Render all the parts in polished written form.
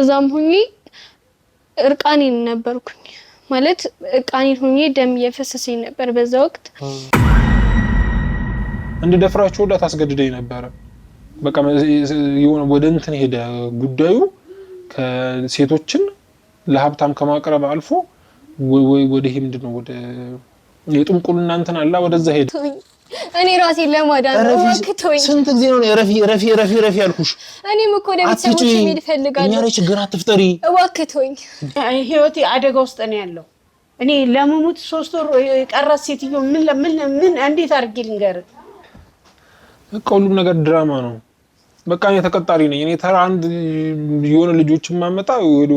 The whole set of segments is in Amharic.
እዛም ሁኚ እርቃኔን ነበርኩኝ ማለት እርቃኔን ሁኚ ደም እየፈሰሰኝ ነበር በዛ ወቅት እንድደፍራቸው ሁላ ታስገድደኝ ነበር በቃ የሆነ ወደ እንትን ሄደ ጉዳዩ ከሴቶችን ለሀብታም ከማቅረብ አልፎ ወደ ይሄ ምንድነው ወደ የጥንቁልና እንትን አላ ወደዛ ሄደ እኔ ራሴ ለማዳን ነው ወክቶኝ ስንት ጊዜ ነው ረፊ ያልኩሽ እኔም እኮ ለቤተሰቦቼ መሄድ ፈልጋለሁ እኛ ላይ ችግር አትፍጠሪ ወክቶኝ ህይወቴ አደጋ ውስጥ ነው ያለው እኔ ለመሞት 3 ወር የቀራት ሴትዮ ምን እንዴት አድርጌ ልንገር በቃ ሁሉም ነገር ድራማ ነው በቃ እኔ ተቀጣሪ ነኝ እኔ ተራ አንድ የሆነ ልጆችን ማመጣ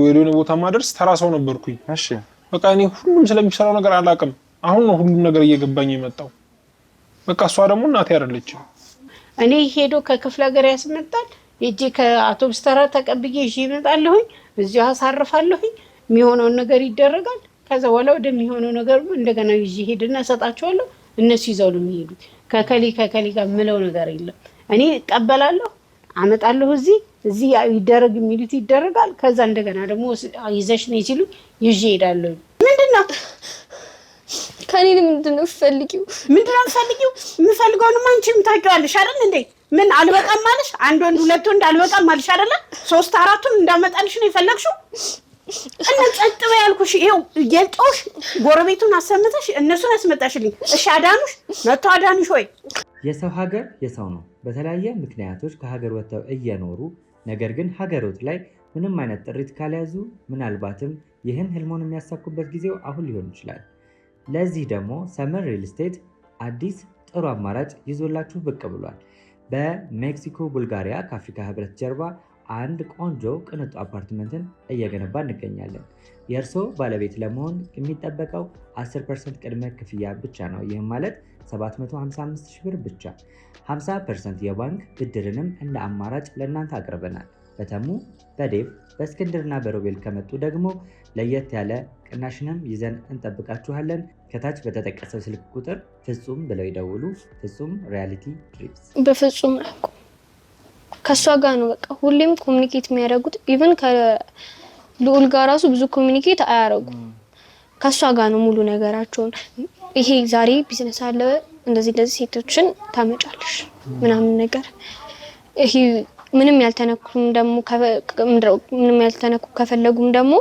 ወደ ቦታ ማድረስ ተራ ሰው ነበርኩኝ እሺ በቃ እኔ ሁሉም ስለሚሰራው ነገር አላቅም አሁን ነው ሁሉም ነገር እየገባኝ የመጣው በቃ እሷ ደግሞ እናቴ አይደለችም እኔ ሄዶ ከክፍለ ሀገር ያስመጣል እጄ ከአውቶቡስ ተራ ተቀብዬ ይመጣለሁኝ እዚሁ አሳርፋለሁኝ የሚሆነው ነገር ይደረጋል ከዛ በኋላ ወደሚሆነው ነገር እንደገና ይዤ ሄድና ሰጣቸዋለሁ እነሱ ይዘው ነው የሚሄዱት ከከሊ ጋር ምለው ነገር የለም እኔ እቀበላለሁ አመጣለሁ እዚህ ይደረግ የሚሉት ይደረጋል ከዛ እንደገና ደግሞ ይዘሽ ነይ ሲሉ ይዤ ሄዳለሁ ምንድነው ከኔ ምንድነው ፈልጊው የምፈልገውንም አንቺም ታውቂዋለሽ አይደል እንዴ ምን አልበቃም ማለሽ አንድ ወንድ ሁለት ወንድ አልበቃም ማለሽ አይደል 3 4ቱን እንዳመጣልሽ ነው የፈለግሽው እና ጸጥ በይ ያልኩሽ ይሄው ገልጦሽ ጎረቤቱን አሰምተሽ እነሱን አስመጣሽልኝ እሺ አዳኑሽ መጥቶ አዳኑሽ ወይ የሰው ሀገር የሰው ነው በተለያየ ምክንያቶች ከሀገር ወጥተው እየኖሩ ነገር ግን ሀገሮት ላይ ምንም አይነት ጥሪት ካልያዙ ምናልባትም ይህን ህልሞን የሚያሳኩበት ጊዜው አሁን ሊሆን ይችላል ለዚህ ደግሞ ሰመር ሪል ስቴት አዲስ ጥሩ አማራጭ ይዞላችሁ ብቅ ብሏል በሜክሲኮ ቡልጋሪያ ከአፍሪካ ህብረት ጀርባ አንድ ቆንጆ ቅንጡ አፓርትመንትን እየገነባ እንገኛለን የእርሶ ባለቤት ለመሆን የሚጠበቀው 10% ቅድመ ክፍያ ብቻ ነው ይህም ማለት 755,000 ብር ብቻ 50% የባንክ ብድርንም እንደ አማራጭ ለእናንተ አቅርበናል በተሙ በዴቭ በእስክንድርና በሮቤል ከመጡ ደግሞ ለየት ያለ ቅናሽንም ይዘን እንጠብቃችኋለን ከታች በተጠቀሰው ስልክ ቁጥር ፍጹም ብለው ይደውሉ ፍጹም ሪያሊቲ ድሪምስ በፍጹም ከሷ ጋር ነው በቃ ሁሌም ኮሙኒኬት የሚያደርጉት ኢቭን ከልዑል ጋር ራሱ ብዙ ኮሙኒኬት አያደርጉም ከሷ ጋር ነው ሙሉ ነገራቸውን ይሄ ዛሬ ቢዝነስ አለ እንደዚህ ሴቶችን ታመጫለሽ ምናምን ነገር ይሄ ምንም ያልተነኩም ደሞ ምንም ያልተነኩ ከፈለጉም ደሞ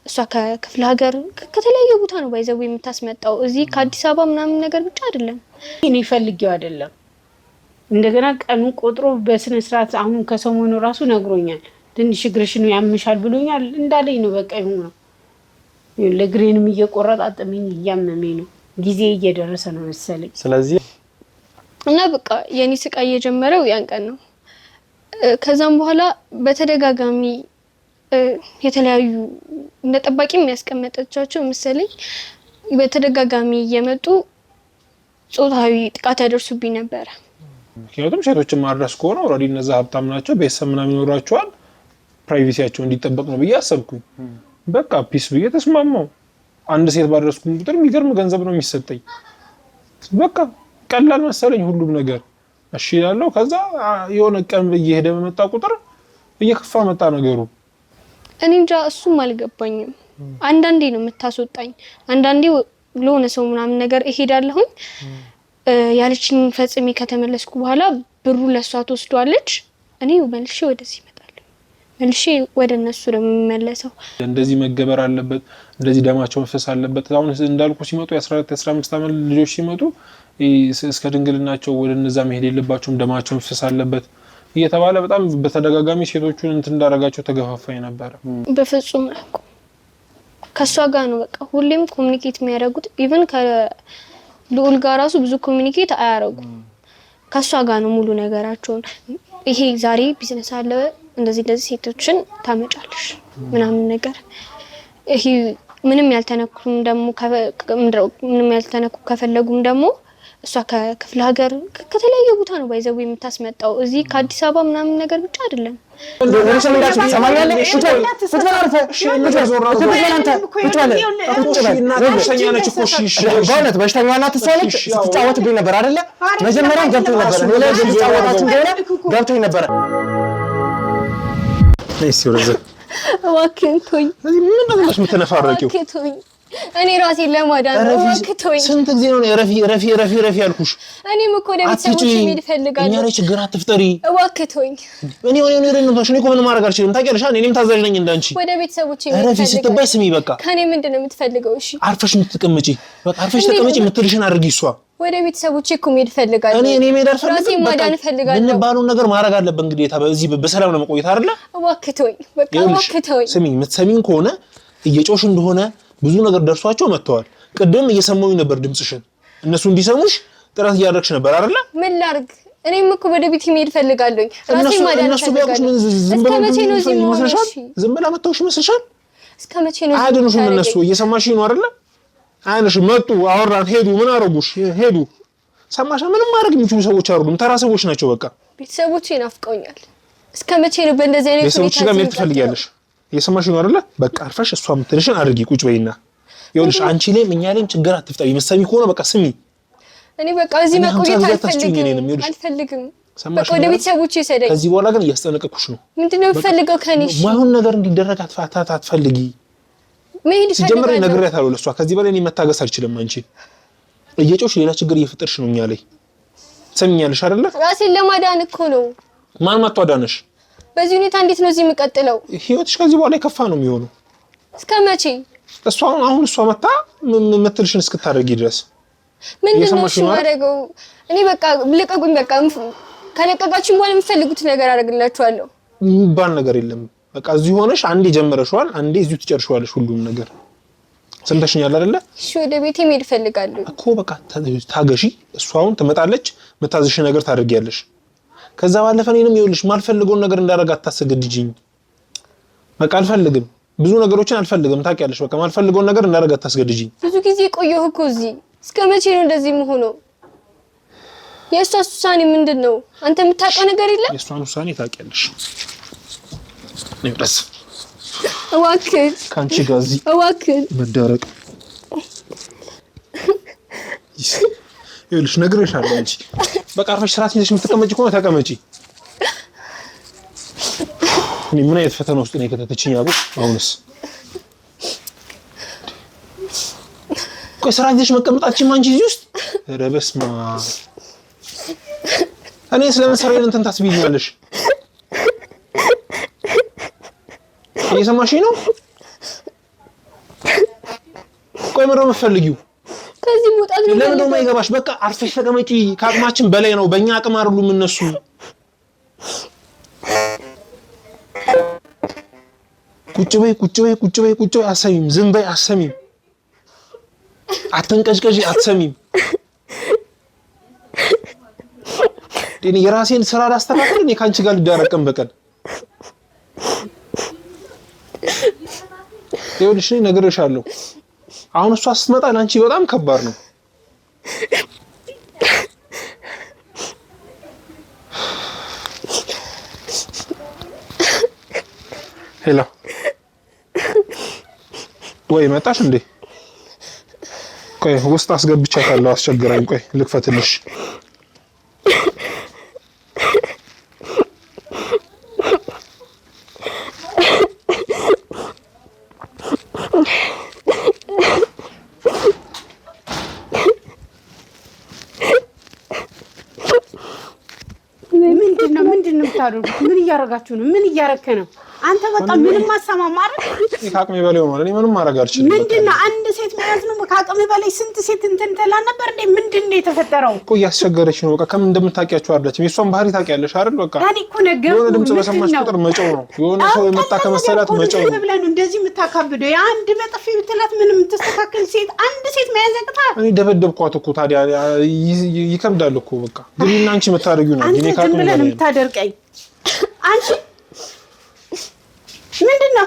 እሷ ከክፍለ ሀገር ከተለያየ ቦታ ነው ባይዘው የምታስመጣው እዚህ ከአዲስ አበባ ምናምን ነገር ብቻ አይደለም እኔ ፈልጊው አይደለም እንደገና ቀኑ ቆጥሮ በስነ ስርዓት አሁን ከሰሞኑ ራሱ ነግሮኛል ትንሽ ግርሽኑ ያምሻል ብሎኛል እንዳለኝ ነው በቃ ይሁን ለግሬንም እየቆረጣጠመኝ ያመመኝ ነው ጊዜ እየደረሰ ነው መሰለኝ ስለዚህ እና በቃ የኔ ስቃይ የጀመረው ያን ቀን ነው ከዛም በኋላ በተደጋጋሚ የተለያዩ እንደ ጠባቂ የሚያስቀምጣቸው መሰለኝ በተደጋጋሚ እየመጡ ጾታዊ ጥቃት ያደርሱብኝ ነበር ምክንያቱም ሴቶችን ማድረስ ከሆነ ኦሬዲ እነዛ ሀብታም ናቸው ቤተሰብ ምናምን ይኖራቸዋል ፕራይቬሲያቸው እንዲጠበቅ ነው ብዬ አሰብኩኝ በቃ ፒስ ብዬ ተስማማው አንድ ሴት ባደረስኩኝ ቁጥር የሚገርም ገንዘብ ነው የሚሰጠኝ በቃ ቀላል መሰለኝ ሁሉም ነገር እሺ ያለው ከዛ የሆነ ቀን በየሄደ በመጣ ቁጥር እየከፋ መጣ ነገሩ እኔ እንጃ እሱም አልገባኝም አንዳንዴ ነው የምታስወጣኝ አንዳንዴ ለሆነ ሰው ምናምን ነገር እሄዳለሁኝ ያለችኝ ፈጽሜ ከተመለስኩ በኋላ ብሩ ለሷ ተወስዷለች እኔ መልሼ ወደዚህ እመጣለሁ መልሼ ወደ እነሱ ደግሞ መመለሰው እንደዚህ መገበር አለበት እንደዚህ ደማቸው መፍሰስ አለበት አሁን እንዳልኩ ሲመጡ የ14 15 ዓመት ልጆች ሲመጡ እስከ ድንግልናቸው ወደ እነዛ መሄድ የለባቸውም ደማቸው መፍሰስ አለበት እየተባለ በጣም በተደጋጋሚ ሴቶቹን እንትን እንዳረጋቸው ተገፋፋኝ ነበር በፍጹም ከሷ ጋር ነው በቃ ሁሌም ኮሙኒኬት የሚያደርጉት ኢቭን ከልዑል ጋር ራሱ ብዙ ኮሙኒኬት አያደርጉም ከሷ ጋር ነው ሙሉ ነገራቸውን ይሄ ዛሬ ቢዝነስ አለ እንደዚህ ሴቶችን ታመጫለሽ ምናምን ነገር ይሄ ምንም ያልተነኩም ደሞ ምንም ያልተነኩ ከፈለጉም ደሞ እሷ ከክፍለ ሀገር ከተለያየ ቦታ ነው ባይዘው የምታስመጣው እዚህ ከአዲስ አበባ ምናምን ነገር ብቻ አይደለም እባክህን ተወኝ። ምን ነው የምትነፋረቂው? እባክህን ተወኝ። እኔ ራሴን ለማዳን ነው። እባክህን ተወኝ። ስንት ጊዜ ነው ረፊ ያልኩሽ? እኔም እኮ ወደ ቤተሰቦቼ መሄድ እፈልጋለሁ። እኛ ላይ ችግር አትፍጠሪ። እባክህን ተወኝ። እኔ እኮ ምንም ማድረግ አልችልም። ታውቂያለሽ፣ እኔም ታዛዥ ነኝ እንዳንቺ። ወደ ቤተሰቦቼ መሄድ ረፊ ስትባይ ስሚ በቃ። ከኔ ምንድነው የምትፈልገው? እሺ አርፈሽ የምትቀመጪ በቃ አርፈሽ ተቀመጪ። የምትልሽን አድርጊ። እሷ ወደ ቤተሰቦቼ እኮ መሄድ እፈልጋለሁ። እኔ መሄድ አልፈልግም። ራሴን ማዳን እፈልጋለሁ። የምንባለውን ነገር ማድረግ አለብን ግዴታ። በዚህ በሰላም ነው መቆየት አይደለ? እባክህ ተወኝ። በቃ እባክህ ተወኝ። ስሚ፣ የምትሰሚኝ ከሆነ እየጮሽ እንደሆነ ብዙ ነገር ደርሷቸው መጥተዋል። ቅድም እየሰማሁኝ ነበር ድምጽሽን። እነሱ እንዲሰሙሽ ጥረት እያደረግሽ ነበር አይደለ? ምን ላድርግ? እኔም እኮ ወደ ቤት መሄድ እፈልጋለሁ። ራሴን ማዳን እነሱ ቢያውቁሽ ምን ዝም ብለው ይመስልሻል? ዝም ብላ መተውሽ ይመስልሻል? እስከ መቼ ነው? አይደሉሽም እነሱ። እየሰማሽኝ ነው አይደለ? አይነሽ መጡ፣ አወራን፣ ሄዱ። ምን አረጉሽ? ሄዱ። ሰማሽ? ምንም ማድረግ የሚችሉ ሰዎች አይደሉም። ተራ ሰዎች ናቸው። በቃ ቤተሰቦቼ ናፍቀውኛል። እስከ መቼ ነው በእንደዚህ አይነት ቤተሰቦች ጋር መሄድ ትፈልጊያለሽ? እየሰማሽኝ ነው አይደለ? በቃ አርፈሽ እሷ የምትልሽን አድርጊ። ቁጭ በይና ይኸውልሽ፣ አንቺ ላይም እኛ ላይም ችግር አትፍጠሪ። የምትሰሚ ከሆነ በቃ ስሚ። እኔ በቃ እዚህ መቆየት አልፈልግም። በቃ ወደ ቤተሰቦቼ ሰደኝ። ከዚህ በኋላ ግን እያስጠነቀቅኩሽ ነው። ምንድነው የምትፈልገው ከኔ? ማይሆን ነገር እንዲደረግ አትፈልጊ። መሄድ ሲጀምር ነግሬያታለሁ ለእሷ። ከዚህ በላይ እኔ መታገስ አልችልም። አንቺ እየጮሽ ሌላ ችግር እየፈጠርሽ ነው እኛ ላይ። ትሰሚኛለሽ አይደለ? ራሴን ለማዳን እኮ ነው። ማን መጥቶ አዳነሽ? በዚህ ሁኔታ እንዴት ነው እዚህ የምቀጥለው? ህይወትሽ ከዚህ በኋላ የከፋ ነው የሚሆነው። እስከ መቼ? አሁን እሷ መታ ምትልሽን እስክታደርጊ ድረስ ምንድነው እሱ ማድረገው? እኔ በቃ ልቀቁኝ። በቃ ከለቀቃችሁ በኋላ የምትፈልጉት ነገር አደርግላችኋለሁ። የሚባል ነገር የለም። በቃ እዚህ ሆነሽ አንዴ ጀመረሽዋል፣ አንዴ እዚሁ ትጨርሺዋለሽ ሁሉም ነገር። ሰምተሽኛል አይደለ? እሺ ወደ ቤቴ መሄድ እፈልጋለሁ እኮ በቃ ታገሺ። እሷ አሁን ትመጣለች፣ መታዘሽ ነገር ታደርጊያለሽ። ከዛ ባለፈ እኔንም ይኸውልሽ ማልፈልገውን ነገር እንዳደረግ አታስገድጂኝ። በቃ አልፈልግም፣ ብዙ ነገሮችን አልፈልግም። ታውቂያለሽ፣ በቃ ማልፈልገውን ነገር እንዳደረግ አታስገድጂኝ። ብዙ ጊዜ ቆየሁ እኮ እዚህ። እስከ መቼ ነው እንደዚህ የምሆነው? የእሷስ ውሳኔ ምንድን ነው? አንተ የምታውቀው ነገር የለም? የእሷን ውሳኔ ታውቂያለሽ። ነውስ እባክህ ካንቺ ጋር እዚህ እባክህ መዳረቅ ይኸውልሽ ነግሬሻለሁ። አንቺ በቃ አርፈሽ ስርዓት ይዘሽ የምትቀመጪ ከሆነ ተቀመጪ። እኔ ምን አይነት ፈተና ውስጥ ነው የከተተችኝ? አቡ አሁንስ ቆይ ስርዓት ይዘሽ መቀመጣችን አንቺ እዚህ ውስጥ ኧረ በስመ አብ። እኔ ስለምሰራው እንትን ታስቢኛለሽ? እየሰማሽኝ ነው? ቆይ ምንድን ነው የምትፈልጊው? ከዚህ መውጣት ነው። ለምን ነው የማይገባሽ? በቃ አርፈሽ ተቀመጪ። ከአቅማችን በላይ ነው። በእኛ አቅም አይደሉም እነሱ። ቁጭ በይ። አሰሚም ዝም በይ። አሰሚም አትንቀጭቀጭ። አትሰሚም። እኔ የራሴን ስራ ላስተካክል። እኔ ካንቺ ጋር ልዳረቅም በቀን ይኸውልሽ ነግሬሻለሁ። አሁን እሷ ስትመጣ ለአንቺ በጣም ከባድ ነው። ሄሎ ወይ መጣሽ እንዴ? ቆይ ውስጥ አስገብቻታለሁ። አስቸግራኝ። ቆይ ልክፈትልሽ። ምንድነው የምታደርጉት? ምን እያረጋችሁ ነው? ምን እያረከ ነው አንተ? በቃ ምንም አሰማም አይደል? ከአቅሜ በላይ ሆኗል። እኔ ምንም ማድረግ አልችልም። ምንድነው አንድ ሴት መያዝ ነው? ከአቅሜ በላይ ስንት ሴት እንትን ትላ ነበር እንዴ? ምንድነው የተፈጠረው? እኮ እያስቸገረች ነው። በቃ ከምን እንደምታውቂያቸው አይደለችም። የእሷን ባህሪ ታውቂያለሽ አይደል? በቃ እኔ እኮ ነገርኩህ። የሆነ ድምጽ በሰማሽ ቁጥር መጨው ነው። የሆነ ሰው የመጣ ከመሰላት መጨው ነው። ብለህ ነው እንደዚህ የምታካብደው? የአንድ በጥፊ ብትላት ምንም የምትስተካከል ሴት አንድ ሴት መያዝ ያቅታል? እኔ ደበደብኳት እኮ። ታዲያ ይከብዳል እኮ። በቃ ግን እና አንቺ የምታደርጊው ነው። እኔ ካቅም በላይ ነው የምታደርቀኝ አንቺ። ምንድነው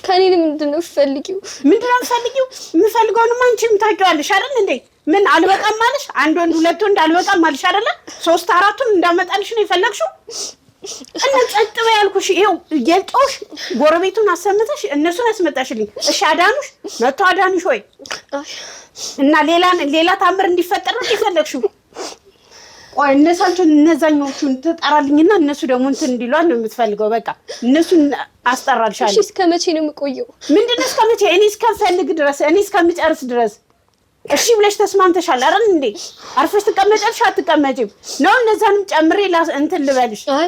ከኔ ምንድነው ፈልጊው? ምንድነው ፈልጊው? የምፈልገውንም አንቺም ታውቂዋለሽ አይደል እንዴ? ምን አልበቃም ማለሽ? አንድ ወንድ ሁለት ወንድ አልበቃም ማለሽ አይደለ? 3 4ቱን እንዳመጣልሽ ነው የፈለግሽው? እና ጸጥ በይ ያልኩሽ። ይሄው የልጦሽ ጎረቤቱን አሰምተሽ እነሱን አስመጣሽልኝ። እሺ አዳኑሽ መጥቶ አዳኑሽ ወይ? እና ሌላ ታምር እንዲፈጠር ነው የፈለግሽው? ቆይ እነዛኞቹን ትጠራልኝና እነሱ ደግሞ እንትን እንዲሏል ነው የምትፈልገው። በቃ እነሱን አስጠራልሻለሁ። እሺ እስከ መቼ ነው የምቆየው? ምንድነው እስከ መቼ? እኔ እስከምፈልግ ድረስ እኔ እስከምጨርስ ድረስ እሺ ብለሽ ተስማምተሻል አይደል እንዴ? አርፈሽ ትቀመጫለሽ አትቀመጪም ነው? እነዛንም ጨምሬ እንትን ልበልሽ? አይ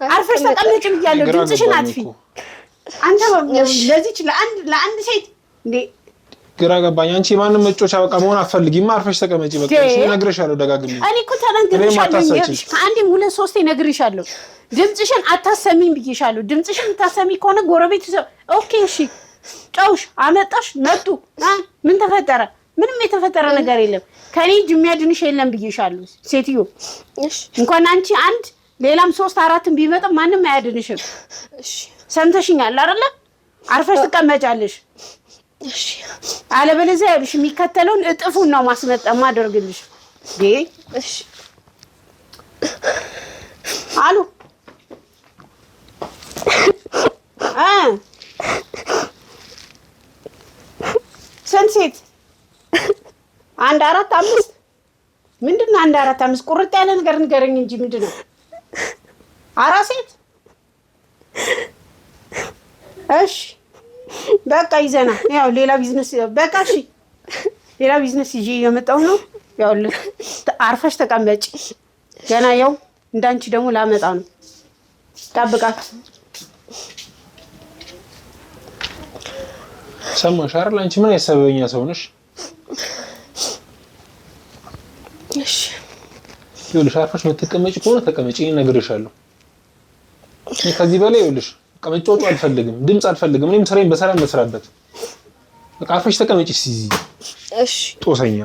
አርፈሽ ተቀመጪ ብያለሁ። ድምፅሽን አጥፊ አንተ። ለዚች ለአንድ ሴት እንዴ ግራ ገባኝ። አንቺ ማንም መጮቻ በቃ መሆን አትፈልጊም። አርፈሽ ተቀመጪ በቃ። እሺ እነግርሻለሁ ደጋግሜ። እኔ እኮ ተናግሬሻለሁ። ከአንዴም 2-3 እነግርሻለሁ። ድምፅሽን አታሰሚም ብዬሻለሁ። ድምፅሽን የምታሰሚ ከሆነ ጎረቤት ኦኬ እሺ ጫውሽ አመጣሽ መጡ። ምን ተፈጠረ? ምንም የተፈጠረ ነገር የለም። ከኔ እጅ የሚያድንሽ የለም ብዬሻለሁ ሴትዮ። እሺ እንኳን አንቺ አንድ ሌላም 3-4 ቢመጣ ማንም አያድንሽም። እሺ ሰምተሽኛል አይደለ? አርፈሽ ትቀመጫለሽ። እሺ አለበለዚያ ያልሽ የሚከተለውን እጥፉን ነው ማደርግልሽ። እሺ አሉ ስንት ሴት? 1 4 5 ምንድነው? 1 4 5 ቁርጥ ያለ ነገር ንገረኝ እንጂ ምንድነው? 4 ሴት? እሺ በቃ ይዘና ያው ሌላ ቢዝነስ በቃ እሺ ሌላ ቢዝነስ ይዤ የመጣው ነው። ያው አርፈሽ ተቀመጪ። ገና ያው እንዳንቺ ደግሞ ላመጣ ነው። ጠብቃት። ሰማሽ አይደል? አንቺ ምን ያሰበኛ ሰው ነሽ? እሺ ይኸውልሽ አርፈሽ የምትቀመጪ ከሆነ ተቀመጪ፣ እነግርሻለሁ። ከዚህ በላይ ይኸውልሽ ቀመጮቹ አልፈልግም፣ ድምጽ አልፈልግም። እኔም ስራዬን በሰላም መስራበት። በቃ አርፈሽ ተቀመጪ። እሺ ጦሰኛ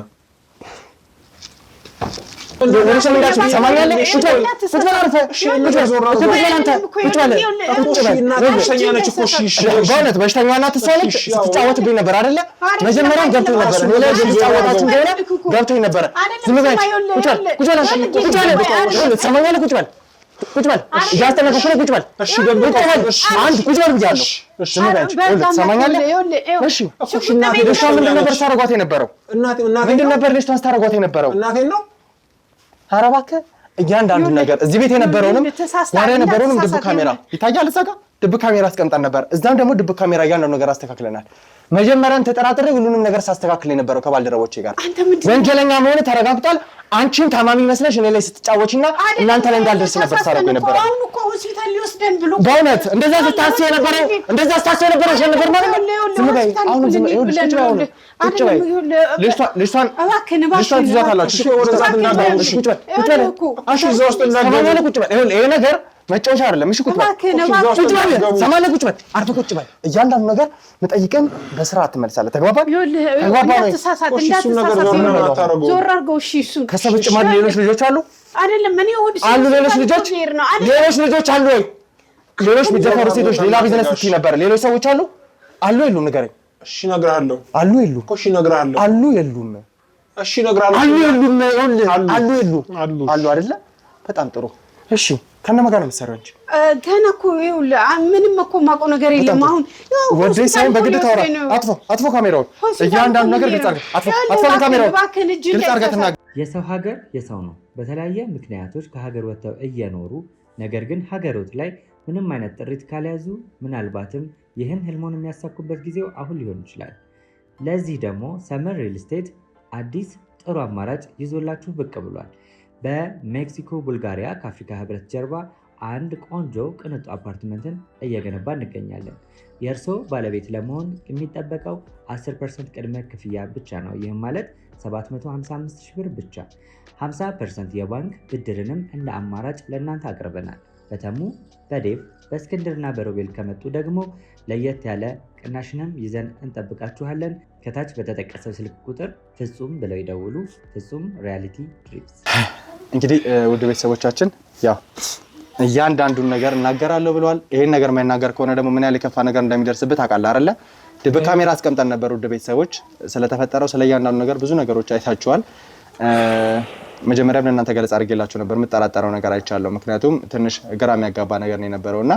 ኧረ እባክህ እያንዳንዱ ነገር እዚህ ቤት የነበረውንም ወሬ የነበረውንም ድብ ካሜራ ይታያል። እዛ ጋር ድብ ካሜራ አስቀምጠን ነበር። እዛም ደግሞ ድብ ካሜራ እያንዳንዱ ነገር አስተካክለናል። መጀመሪያም ተጠራጥሬ ሁሉንም ነገር ሳስተካክል የነበረው ከባልደረቦቼ ጋር ወንጀለኛ መሆኑ ተረጋግጧል። አንቺን ታማሚ መስለሽ እኔ ላይ ስትጫወቺና እናንተ ላይ እንዳልደርስ ነበር ሳረጉ ነበር። አሁን እኮ ሆስፒታል ሊወስደን ብሎ በእውነት እንደዛ ስታስብ የነበረው ነበር ማለት ነው። ዝም በይ አሁን ዝም በይ። ቁጭ በይ ልጅቷን ትይዟታላችሁ። ይሄ ነገር መጫወቻ አይደለም። እሺ ቁጭ በል ሰማንያ ቁጭ በል አርፈህ ቁጭ በል። እያንዳንዱ ነገር መጠይቅም በስርዓት ትመልሳለህ። ተግባባን? ዞር አድርገው። እሺ እሱን ከሰው ውጭ ማለት ሌሎች ልጆች አሉ አይደለም? እኔ አሉ ሌሎች ልጆች አሉ ወይ? ሌሎች የሚደፈሩ ሴቶች ሌላ ቢዝነስ ስትይ ነበር። ሌሎች ሰዎች አሉ የሉም? ንገረኝ። እሺ እነግርሃለሁ። አሉ የሉም? እሺ እነግርሃለሁ። አሉ የሉም? እሺ እነግርሃለሁ። አሉ አይደለ? በጣም ጥሩ። እሺ ከነማ ጋር ነው የምትሰሪው አንቺ? ገና እኮ ምንም እኮ የማውቀው ነገር የለም። አሁን ወደይ ሳይሆን በግድ ታወራ። አጥፎ ካሜራውን እያንዳንዱ ነገር ግልጽ አድርገህ አጥፎ ካሜራውን ግልጽ አድርገህ ተናገር። የሰው ሀገር የሰው ነው። በተለያየ ምክንያቶች ከሀገር ወጥተው እየኖሩ ነገር ግን ሀገሮት ላይ ምንም አይነት ጥሪት ካልያዙ ምናልባትም ይህን ህልሞን የሚያሳኩበት ጊዜው አሁን ሊሆን ይችላል። ለዚህ ደግሞ ሰመር ሪል ስቴት አዲስ ጥሩ አማራጭ ይዞላችሁ ብቅ ብሏል። በሜክሲኮ ቡልጋሪያ ከአፍሪካ ህብረት ጀርባ አንድ ቆንጆ ቅንጡ አፓርትመንትን እየገነባ እንገኛለን። የእርስዎ ባለቤት ለመሆን የሚጠበቀው 10% ቅድመ ክፍያ ብቻ ነው። ይህም ማለት 755,000 ብር ብቻ። 50% የባንክ ብድርንም እንደ አማራጭ ለእናንተ አቅርበናል። በተሙ በዴቭ በእስክንድርና በሮቤል ከመጡ ደግሞ ለየት ያለ ቅናሽንም ይዘን እንጠብቃችኋለን። ከታች በተጠቀሰው ስልክ ቁጥር ፍጹም ብለው ይደውሉ። ፍጹም ሪያሊቲ ድሪምስ። እንግዲህ ውድ ቤተሰቦቻችን ያው እያንዳንዱን ነገር እናገራለሁ ብለዋል። ይሄን ነገር የማይናገር ከሆነ ደግሞ ምን ያህል የከፋ ነገር እንደሚደርስበት አውቃለሁ አይደለ? ድብቅ ካሜራ አስቀምጠን ነበር። ውድ ቤተሰቦች ስለተፈጠረው ስለ እያንዳንዱ ነገር ብዙ ነገሮች አይታችኋል። መጀመሪያም ለእናንተ ገለጻ አድርጌላችሁ ነበር። የምጠራጠረው ነገር አይቻለሁ። ምክንያቱም ትንሽ ግራ የሚያጋባ ነገር ነው የነበረውና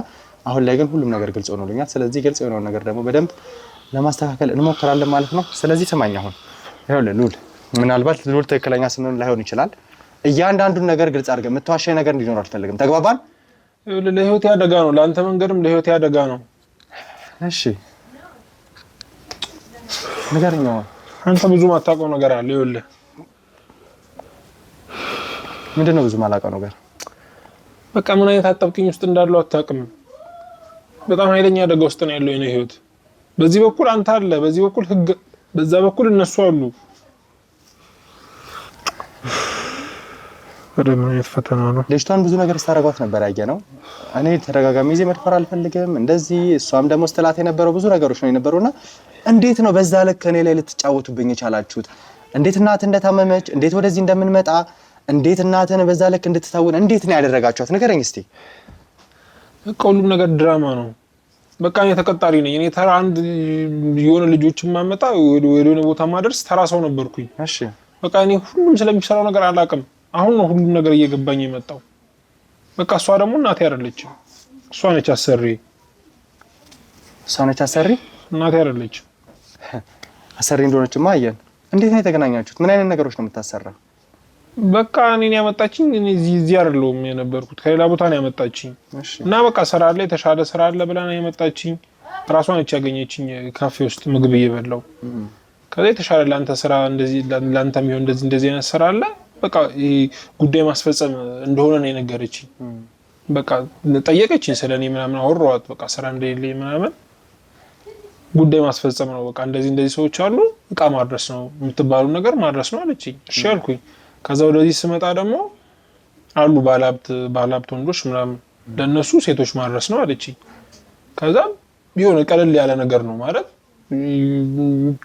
አሁን ላይ ግን ሁሉም ነገር ግልጽ ሆኖልኛል። ስለዚህ ግልጽ የሆነውን ነገር ደግሞ በደንብ ለማስተካከል እንሞክራለን ማለት ነው። ስለዚህ ስማኝ፣ አሁን ይኸውልህ ሉል ምናልባት ልዑል ትክክለኛ ስምም ላይሆን ይችላል። እያንዳንዱን ነገር ግልጽ አድርገህ የምትዋሸኝ ነገር እንዲኖር አልፈልግም። ተግባባን? ለህይወቴ አደጋ ነው፣ ለአንተ መንገድም ለህይወቴ አደጋ ነው። እሺ ንገረኝ። አንተ ብዙ ማታውቀው ነገር አለ። ይኸውልህ ምንድነው ብዙ ማላውቀው ነገር? በቃ ምን አይነት አጣብቂኝ ውስጥ እንዳለው አታውቅም። በጣም ኃይለኛ አደጋ ውስጥ ነው ያለው የኔ ህይወት። በዚህ በኩል አንተ አለ፣ በዚህ በኩል ህግ፣ በዛ በኩል እነሱ አሉ። ወደም አይነት ፈተና ነው። ልጅቷን ብዙ ነገር ስታረጋት ነበር ያየነው። እኔ ተደጋጋሚ ጊዜ መድፈር አልፈልግም እንደዚህ፣ እሷም ደግሞ ስትላት የነበረው ብዙ ነገሮች ነው የነበሩና እንዴት ነው በዛ ልክ እኔ ላይ ልትጫወቱብኝ የቻላችሁት? እንዴት እናት እንደታመመች፣ እንዴት ወደዚህ እንደምንመጣ፣ እንዴት እናትን በዛ ልክ እንድትታወን እንዴት ነው ያደረጋችኋት? ንገረኝ እስቲ። በቃ ሁሉም ነገር ድራማ ነው። በቃ እኔ ተቀጣሪ ነኝ። እኔ ተራ አንድ የሆነ ልጆችን ማመጣ ወደ የሆነ ቦታ ማድረስ ተራ ሰው ነበርኩኝ። እሺ በቃ እኔ ሁሉም ስለሚሰራው ነገር አላውቅም። አሁን ነው ሁሉም ነገር እየገባኝ የመጣው። በቃ እሷ ደግሞ እናቴ አይደለችም። እሷ ነች አሰሪ። እሷ ነች አሰሪ? እናቴ አይደለችም። አሰሪ እንደሆነችማ አየን። እንዴት ነው የተገናኛችሁት? ምን አይነት ነገሮች ነው የምታሰራ? በቃ እኔን ያመጣችኝ እኔ እዚህ አይደለሁም የነበርኩት፣ ከሌላ ቦታ ነው ያመጣችኝ። እና በቃ ስራ አለ፣ የተሻለ ስራ አለ ብላ ነው ያመጣችኝ። ራሷ ነች ያገኘችኝ ካፌ ውስጥ ምግብ እየበላው። ከዛ የተሻለ ላንተ ስራ እንደዚህ ላንተ የሚሆን እንደዚህ አይነት ስራ አለ፣ በቃ ጉዳይ ማስፈጸም እንደሆነ ነው የነገረችኝ። በቃ ጠየቀችኝ ስለኔ ምናምን አወራኋት። በቃ ስራ እንደሌለኝ ምናምን ጉዳይ ማስፈጸም ነው፣ በቃ እንደዚህ ሰዎች አሉ፣ እቃ ማድረስ ነው የምትባሉ ነገር ማድረስ ነው አለችኝ። እሺ አልኩኝ። ከዛ ወደዚህ ስመጣ ደግሞ አሉ ባለሀብት ወንዶች ምናምን ለነሱ ሴቶች ማድረስ ነው አለችኝ። ከዛ የሆነ ቀለል ያለ ነገር ነው ማለት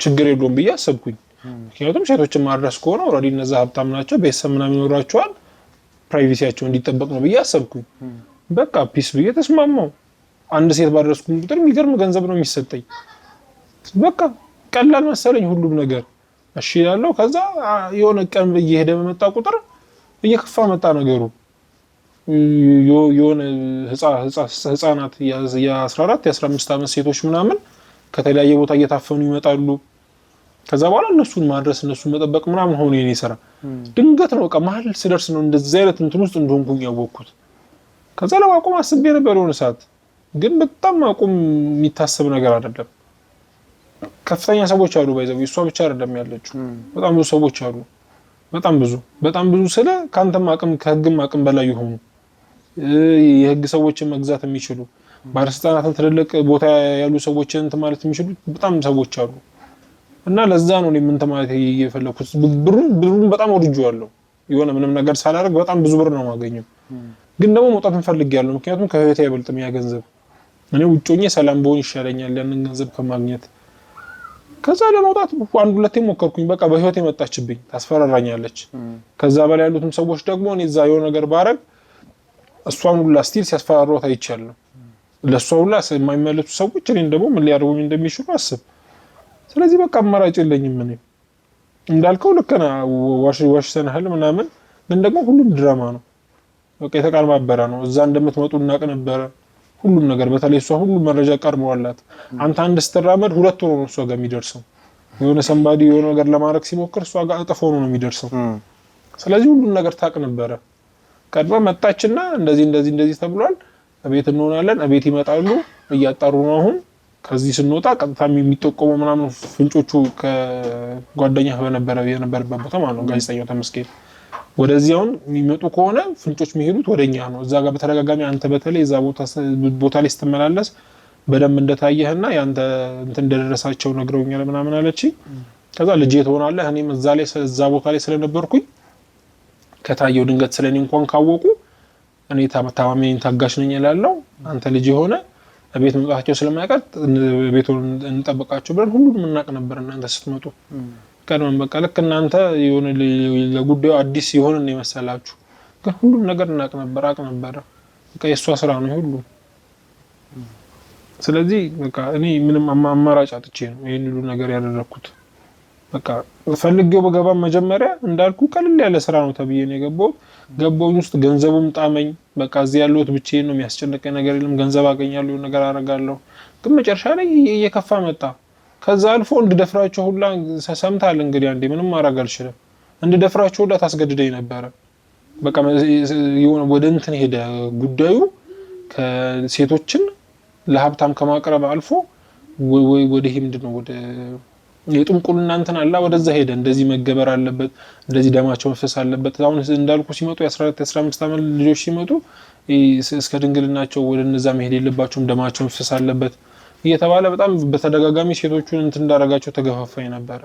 ችግር የለውም ብዬ አሰብኩኝ። ምክንያቱም ሴቶችን ማድረስ ከሆነ ኦልሬዲ እነዛ ሀብታም ናቸው፣ ቤተሰብ ምናምን ይኖራቸዋል፣ ፕራይቬሲያቸው እንዲጠበቅ ነው ብዬ አሰብኩኝ። በቃ ፒስ ብዬ ተስማማው። አንድ ሴት ባደረስኩኝ ቁጥር የሚገርም ገንዘብ ነው የሚሰጠኝ። በቃ ቀላል መሰለኝ ሁሉም ነገር። እሺ ያለው ከዛ የሆነ ቀን እየሄደ በመጣ ቁጥር እየከፋ መጣ ነገሩ። የሆነ ህፃናት የ14 የ15 ዓመት ሴቶች ምናምን ከተለያየ ቦታ እየታፈኑ ይመጣሉ። ከዛ በኋላ እነሱን ማድረስ እነሱን መጠበቅ ምናምን ሆነ የኔ ስራ። ድንገት ነው በቃ መሀል ስደርስ ነው እንደዚህ አይነት እንትን ውስጥ እንደሆንኩኝ ያወቅኩት። ከዛ ለማቆም አስቤ ነበር የሆነ ሰዓት፣ ግን በጣም ማቆም የሚታሰብ ነገር አይደለም። ከፍተኛ ሰዎች አሉ ባይዘው፣ እሷ ብቻ አይደለም ያለችው፣ በጣም ብዙ ሰዎች አሉ። በጣም ብዙ ስለ ካንተም አቅም ከህግም አቅም በላይ የሆኑ የህግ ሰዎችን መግዛት የሚችሉ ባለስልጣናትን ትልልቅ ቦታ ያሉ ሰዎችን እንትን ማለት የሚችሉ በጣም ሰዎች አሉ። እና ለዛ ነው እኔ ምን ማለት እየፈለኩት ብሩን በጣም ወድጄዋለሁ። የሆነ ምንም ነገር ሳላደርግ በጣም ብዙ ብር ነው የማገኘው። ግን ደግሞ መውጣት እንፈልጋለሁ፣ ምክንያቱም ከህይወቴ አይበልጥም ያ ገንዘብ። እኔ ውጭ ሆኜ ሰላም በሆን ይሻለኛል ያንን ገንዘብ ከማግኘት። ከዛ ለመውጣት አንድ ሁለቴ ሞከርኩኝ። በቃ በህይወቴ መጣችብኝ፣ ታስፈራራኛለች። ከዛ በላይ ያሉትም ሰዎች ደግሞ እኔ እዛ የሆነ ነገር ባረግ እሷን ሁላ ስቲል ሲያስፈራሯት አይቻለሁ። ለእሷ ሁላ የማይመለሱ ሰዎች እኔን ደግሞ ምን ሊያደርጉኝ እንደሚችሉ አስብ። ስለዚህ በቃ አማራጭ የለኝም። እኔ እንዳልከው ልክ ነህ፣ ዋሽተናል ምናምን፣ ግን ደግሞ ሁሉም ድራማ ነው። በቃ የተቀነባበረ ነው። እዛ እንደምትመጡ እናቅ ነበረ ሁሉም ነገር። በተለይ እሷ ሁሉም መረጃ ቀርበዋላት። አንተ አንድ ስትራመድ ሁለት ሆኖ ነው እሷ ጋር የሚደርሰው። የሆነ ሰንባዲ የሆነ ነገር ለማድረግ ሲሞክር እሷ ጋር እጥፍ ሆኖ ነው የሚደርሰው። ስለዚህ ሁሉም ነገር ታቅ ነበረ። ቀድማ መጣችና እንደዚህ ተብሏል፣ እቤት እንሆናለን፣ እቤት ይመጣሉ፣ እያጣሩ ነው አሁን። ከዚህ ስንወጣ ቀጥታ የሚጠቆመው ምናምን ፍንጮቹ ከጓደኛ የነበረበት ቦታ ማለት ነው፣ ጋዜጠኛው ተመስገን። ወደዚያውን የሚመጡ ከሆነ ፍንጮች የሚሄዱት ወደኛ ነው። እዛ ጋር በተደጋጋሚ አንተ በተለይ እዛ ቦታ ላይ ስትመላለስ በደንብ እንደታየህና ያንተ እንትን እንደደረሳቸው ነግረውኛል ምናምን አለች። ከዛ ልጄ ትሆናለህ። እኔም እዛ ቦታ ላይ ስለነበርኩኝ ከታየው ድንገት ስለኔ እንኳን ካወቁ እኔ ታማሚ ታጋሽ ነኝ እላለሁ። አንተ ልጅ ሆነ ቤት መምጣታቸው ስለማይቀር ቤቱን እንጠብቃቸው ብለን ሁሉንም እናቅ ነበር። እናንተ ስትመጡ ቀድመን በቃ ልክ እናንተ የሆነ ለጉዳዩ አዲስ የሆነ ነው የመሰላችሁ፣ ግን ሁሉም ነገር እናቅ ነበር፣ አቅ ነበር። በቃ የእሷ ስራ ነው ሁሉ። ስለዚህ በቃ እኔ ምንም አማራጭ አጥቼ ነው ይሄን ሁሉ ነገር ያደረኩት። በቃ ፈልጌው በገባም መጀመሪያ እንዳልኩ ቀልል ያለ ስራ ነው ተብዬ ነው የገባው። ገባውኝ ውስጥ ገንዘቡም ጣመኝ። በቃ እዚህ ያለሁት ብቻዬን ነው፣ የሚያስጨንቀኝ ነገር የለም። ገንዘብ አገኛለሁ፣ ነገር አደርጋለሁ። ግን መጨረሻ ላይ እየከፋ መጣ። ከዛ አልፎ እንድደፍራቸው ሁላ ሰምታል። እንግዲህ አንዴ ምንም ማድረግ አልችልም። እንድደፍራቸው ሁላ ታስገድደኝ ነበረ። በቃ የሆነ ወደ እንትን ሄደ ጉዳዩ ከሴቶችን ለሀብታም ከማቅረብ አልፎ ወደ ይሄ ምንድነው ወደ የጥንቁልና እንትን አላ ወደዛ ሄደ። እንደዚህ መገበር አለበት፣ እንደዚህ ደማቸው መፍሰስ አለበት። አሁን እንዳልኩ ሲመጡ የ14 15 ዓመት ልጆች ሲመጡ እስከ ድንግልናቸው ወደ እነዛ መሄድ የለባቸውም፣ ደማቸው መፍሰስ አለበት እየተባለ በጣም በተደጋጋሚ ሴቶቹን እንትን እንዳረጋቸው ተገፋፋኝ ነበር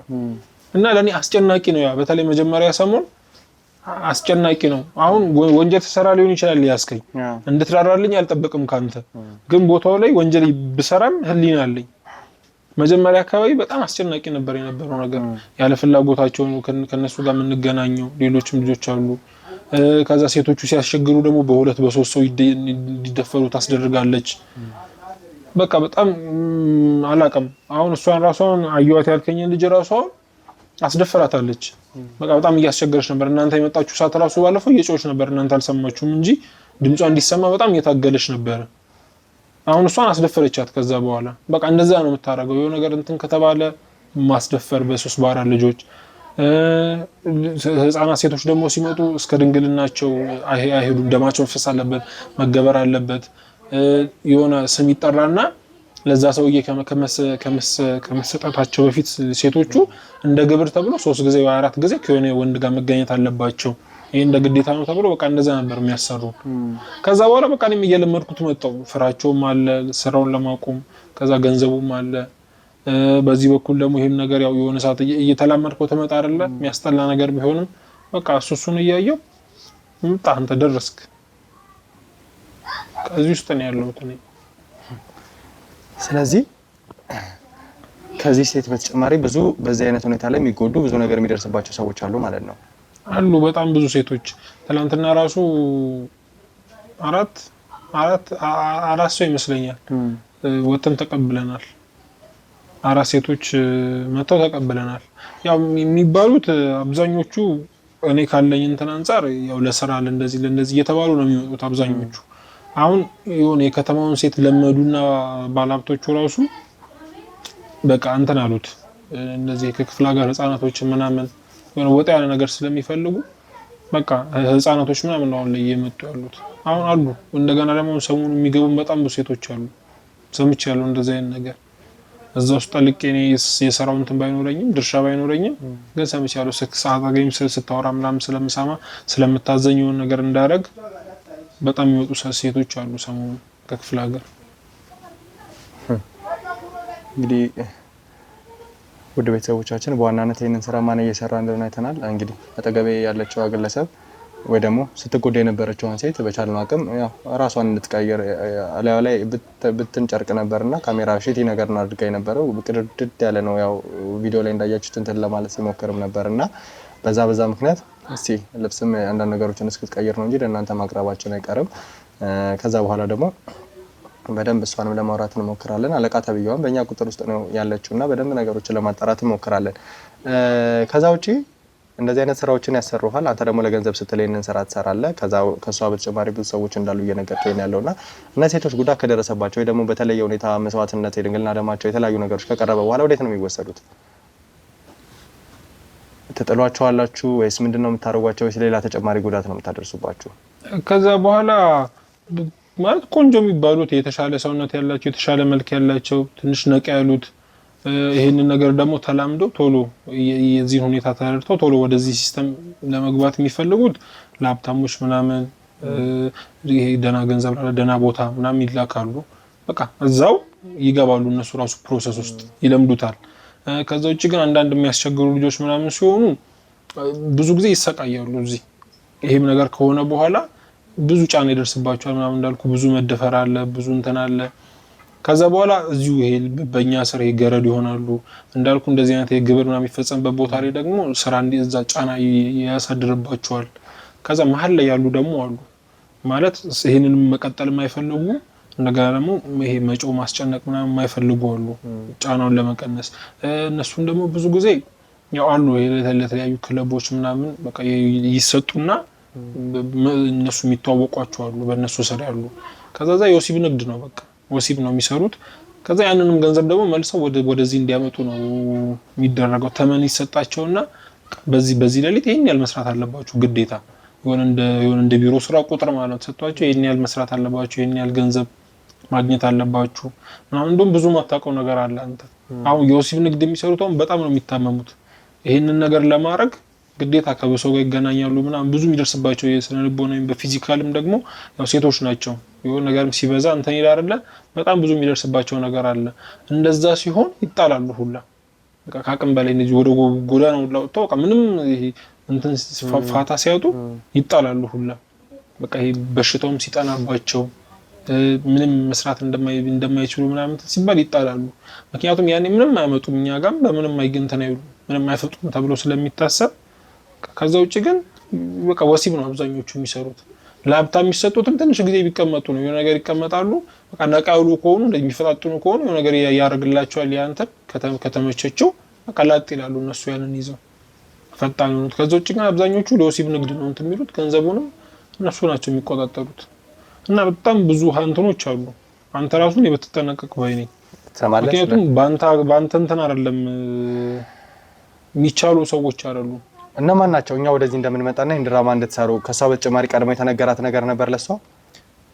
እና ለኔ አስጨናቂ ነው። ያ በተለይ መጀመሪያ ሰሞን አስጨናቂ ነው። አሁን ወንጀል ተሰራ ሊሆን ይችላል ያስከኝ እንድትራራልኝ አልጠበቅም ካንተ፣ ግን ቦታው ላይ ወንጀል ብሰራም ህሊና አለኝ። መጀመሪያ አካባቢ በጣም አስጨናቂ ነበር የነበረው ነገር። ያለ ፍላጎታቸው ነው ከነሱ ጋር የምንገናኘው። ሌሎችም ልጆች አሉ። ከዛ ሴቶቹ ሲያስቸግሩ ደግሞ በሁለት በሶስት ሰው እንዲደፈሩ ታስደርጋለች። በቃ በጣም አላቀም። አሁን እሷን ራሷን አየዋት ያልከኝን ልጅ ራሷን አስደፈራታለች። በቃ በጣም እያስቸገረች ነበር። እናንተ የመጣችሁ ሰዓት ራሱ ባለፈው እየጮች ነበር፣ እናንተ አልሰማችሁም እንጂ ድምጿ እንዲሰማ በጣም እየታገለች ነበር። አሁን እሷን አስደፈረቻት። ከዛ በኋላ በቃ እንደዛ ነው የምታረገው። የሆነ ነገር እንትን ከተባለ ማስደፈር በሶስት በአራት ልጆች። ህፃናት ሴቶች ደግሞ ሲመጡ እስከ ድንግልናቸው አይሄዱም። ደማቸው መፍሰስ አለበት፣ መገበር አለበት። የሆነ ስም ይጠራና ለዛ ሰውዬ ከመሰጠታቸው በፊት ሴቶቹ እንደ ግብር ተብሎ 3 ጊዜ ወይ 4 ጊዜ ከሆነ ወንድ ጋር መገኘት አለባቸው። ይሄ እንደ ግዴታ ነው ተብሎ በቃ እንደዛ ነበር የሚያሰሩ። ከዛ በኋላ በቃ እኔም እየለመድኩት መጣሁ። ፍራቸውም አለ ስራውን ለማቆም፣ ከዛ ገንዘቡም አለ። በዚህ በኩል ደግሞ ይሄን ነገር ያው የሆነ ሰዓት እየተላመድከው ተመጣ አይደለ የሚያስጠላ ነገር ቢሆንም በቃ እሱን እያየው መጣ። አንተ ደረስክ። ከዚህ ውስጥ ነው ያለሁት እኔ። ስለዚህ ከዚህ ሴት በተጨማሪ ብዙ በዚህ አይነት ሁኔታ ላይ የሚጎዱ ብዙ ነገር የሚደርስባቸው ሰዎች አሉ ማለት ነው። አሉ በጣም ብዙ ሴቶች። ትናንትና ራሱ አራት ሰው ይመስለኛል ወጥተን ተቀብለናል። 4 ሴቶች መተው ተቀብለናል። ያው የሚባሉት አብዛኞቹ እኔ ካለኝ እንትን አንፃር ያው ለስራ ለእንደዚህ እየተባሉ ነው የሚመጡት አብዛኞቹ። አሁን የሆነ የከተማውን ሴት ለመዱና ባለሀብቶቹ ራሱ በቃ እንትን አሉት። እነዚህ ከክፍለ ሀገር ህፃናቶች ምናምን የሆነ ወጣ ያለ ነገር ስለሚፈልጉ በቃ ህፃናቶች ምናምን አሁን ላይ እየመጡ ያሉት አሁን አሉ። እንደገና ደግሞ ሰሞኑን የሚገቡን በጣም ብዙ ሴቶች አሉ። ሰምቻለሁ እንደዚህ አይነት ነገር። እዛ ውስጥ ጠልቄ እኔ የሰራው እንትን ባይኖረኝም ድርሻ ባይኖረኝም ግን ሰምቻለሁ። ሰዓት አገኝም ስታወራ ምናምን ስለምሰማ ስለምታዘኝ የሆነ ነገር እንዳደረግ በጣም የሚወጡ ሴቶች አሉ ሰሞኑን ከክፍለ ሀገር። እንግዲህ ውድ ቤተሰቦቻችን በዋናነት ይህንን ስራ ማን እየሰራ እንደሆነ አይተናል። እንግዲህ አጠገቤ ያለችው ግለሰብ ወይ ደግሞ ስትጎዳ የነበረችውን ሴት በቻልነው አቅም ያው ራሷን እንድትቀይር አለያ ላይ ብትን ጨርቅ ነበርና ካሜራ ሺቲ ነገር ነው አድርጋ የነበረው። ቅድድድ ያለ ነው ያው ቪዲዮ ላይ እንዳያችሁት እንትን ለማለት ሲሞክርም ነበርና በዛ ምክንያት እስቲ ልብስም አንዳንድ ነገሮችን እስክትቀይር ነው እንጂ ለእናንተ ማቅረባችን አይቀርም። ከዛ በኋላ ደግሞ በደንብ እሷንም ለማውራት እንሞክራለን። አለቃ ተብያዋን በእኛ ቁጥር ውስጥ ነው ያለችውና በደንብ ነገሮችን ለማጣራት እንሞክራለን። ከዛ ውጪ እንደዚህ አይነት ስራዎችን ያሰሩሃል። አንተ ደግሞ ለገንዘብ ስትል ይሄንን ስራ ትሰራለህ። ከሷ በተጨማሪ ብዙ ሰዎች እንዳሉ እየነገርከኝ ያለውና እነዚህ ሴቶች ጉዳት ከደረሰባቸው ወይ ደግሞ በተለየ ሁኔታ መስዋዕትነት የድንግልና ደማቸው የተለያዩ ነገሮች ከቀረበ በኋላ ወዴት ነው የሚወሰዱት? ትጥሏቸዋላችሁ ወይስ ምንድነው የምታደርጓቸው? ወይስ ሌላ ተጨማሪ ጉዳት ነው የምታደርሱባችሁ? ከዛ በኋላ ማለት ቆንጆ የሚባሉት የተሻለ ሰውነት ያላቸው የተሻለ መልክ ያላቸው ትንሽ ነቃ ያሉት ይሄንን ነገር ደግሞ ተላምደው ቶሎ የዚህ ሁኔታ ተረድተው ቶሎ ወደዚህ ሲስተም ለመግባት የሚፈልጉት ለሀብታሞች ምናምን ይሄ ደና ገንዘብ ደና ቦታ ምናምን ይላካሉ። በቃ እዛው ይገባሉ። እነሱ ራሱ ፕሮሰስ ውስጥ ይለምዱታል። ከዛ ውጪ ግን አንዳንድ የሚያስቸግሩ ልጆች ምናምን ሲሆኑ ብዙ ጊዜ ይሰቃያሉ። እዚህ ይሄም ነገር ከሆነ በኋላ ብዙ ጫና ይደርስባቸዋል ምናምን እንዳልኩ ብዙ መደፈር አለ፣ ብዙ እንትን አለ። ከዛ በኋላ እዚሁ ይሄ በእኛ ስር ገረድ ይሆናሉ እንዳልኩ። እንደዚህ አይነት የግብር ምናምን የሚፈጸምበት ቦታ ላይ ደግሞ ስራ እዛ ጫና ያሳድርባቸዋል። ከዛ መሀል ላይ ያሉ ደግሞ አሉ ማለት ይሄንንም መቀጠል የማይፈልጉ እንደገና ደግሞ ይሄ መጮ ማስጨነቅ ምናምን የማይፈልጉ አሉ ጫናውን ለመቀነስ። እነሱን ደግሞ ብዙ ጊዜ ያው አሉ ለተለያዩ ክለቦች ምናምን በቃ ይሰጡና እነሱ የሚተዋወቋቸው አሉ በእነሱ ስር ያሉ። ከዛ የወሲብ ንግድ ነው በቃ ወሲብ ነው የሚሰሩት። ከዛ ያንንም ገንዘብ ደግሞ መልሰው ወደዚህ እንዲያመጡ ነው የሚደረገው። ተመን ይሰጣቸውና በዚህ ሌሊት ይሄን ያህል መስራት አለባችሁ ግዴታ የሆነ እንደ ቢሮ ስራ ቁጥር ማለት ተሰጥቷቸው ይሄን ያህል መስራት አለባችሁ፣ ይሄን ያህል ገንዘብ ማግኘት አለባችሁ ምናምን። እንደውም ብዙ ማታውቀው ነገር አለ አንተ። አሁን የወሲብ ንግድ የሚሰሩት በጣም ነው የሚታመሙት። ይሄንን ነገር ለማድረግ ግዴታ ከበሰው ጋር ይገናኛሉ ምናምን ብዙ የሚደርስባቸው የስነ ልቦናም በፊዚካልም ደግሞ ያው ሴቶች ናቸው። የሆነ ነገርም ሲበዛ እንትን ይላል አይደለ? በጣም ብዙ የሚደርስባቸው ነገር አለ። እንደዛ ሲሆን ይጣላሉ ሁላ በቃ ከአቅም በላይ እንደዚህ ወደ ጎዳና ሁላ ወጥተው በቃ ምንም እንትን ፋታ ሲያጡ ይጣላሉ ሁላ በቃ ይሄ በሽታውም ሲጠናባቸው ምንም መስራት እንደማይችሉ ምናምን ሲባል ይጣላሉ። ምክንያቱም ያኔ ምንም አያመጡም እኛ ጋርም በምንም አይገንተና ምንም አይፈጡም ተብሎ ስለሚታሰብ ከዛ ውጪ ግን በቃ ወሲብ ነው አብዛኞቹ የሚሰሩት። ለሀብታም የሚሰጡትም ትንሽ ጊዜ ቢቀመጡ ነው የሆነ ነገር ይቀመጣሉ። በቃ ነቃሉ ከሆኑ እንደሚፈጣጥኑ ከሆኑ የሆነ ነገር ያደርግላቸዋል። ያንተን ከተመቸቸው በቃ ላጥ ይላሉ እነሱ ያንን ይዘው ፈጣን ነው። ከዛ ውጪ ግን አብዛኞቹ ለወሲብ ንግድ ነው እንትን የሚሉት ገንዘቡንም እነሱ ናቸው የሚቆጣጠሩት። እና በጣም ብዙ እንትኖች አሉ። አንተ ራሱን የምትጠነቀቅ ባይ ነኝ። ምክንያቱም ባንተ እንትን አይደለም የሚቻሉ ሰዎች አይደሉ። እነማን ናቸው? እኛ ወደዚህ እንደምንመጣና ይሄን ድራማ እንድትሰሩ ከሷ በተጨማሪ ቀድሞ የተነገራት ነገር ነበር ለሷ?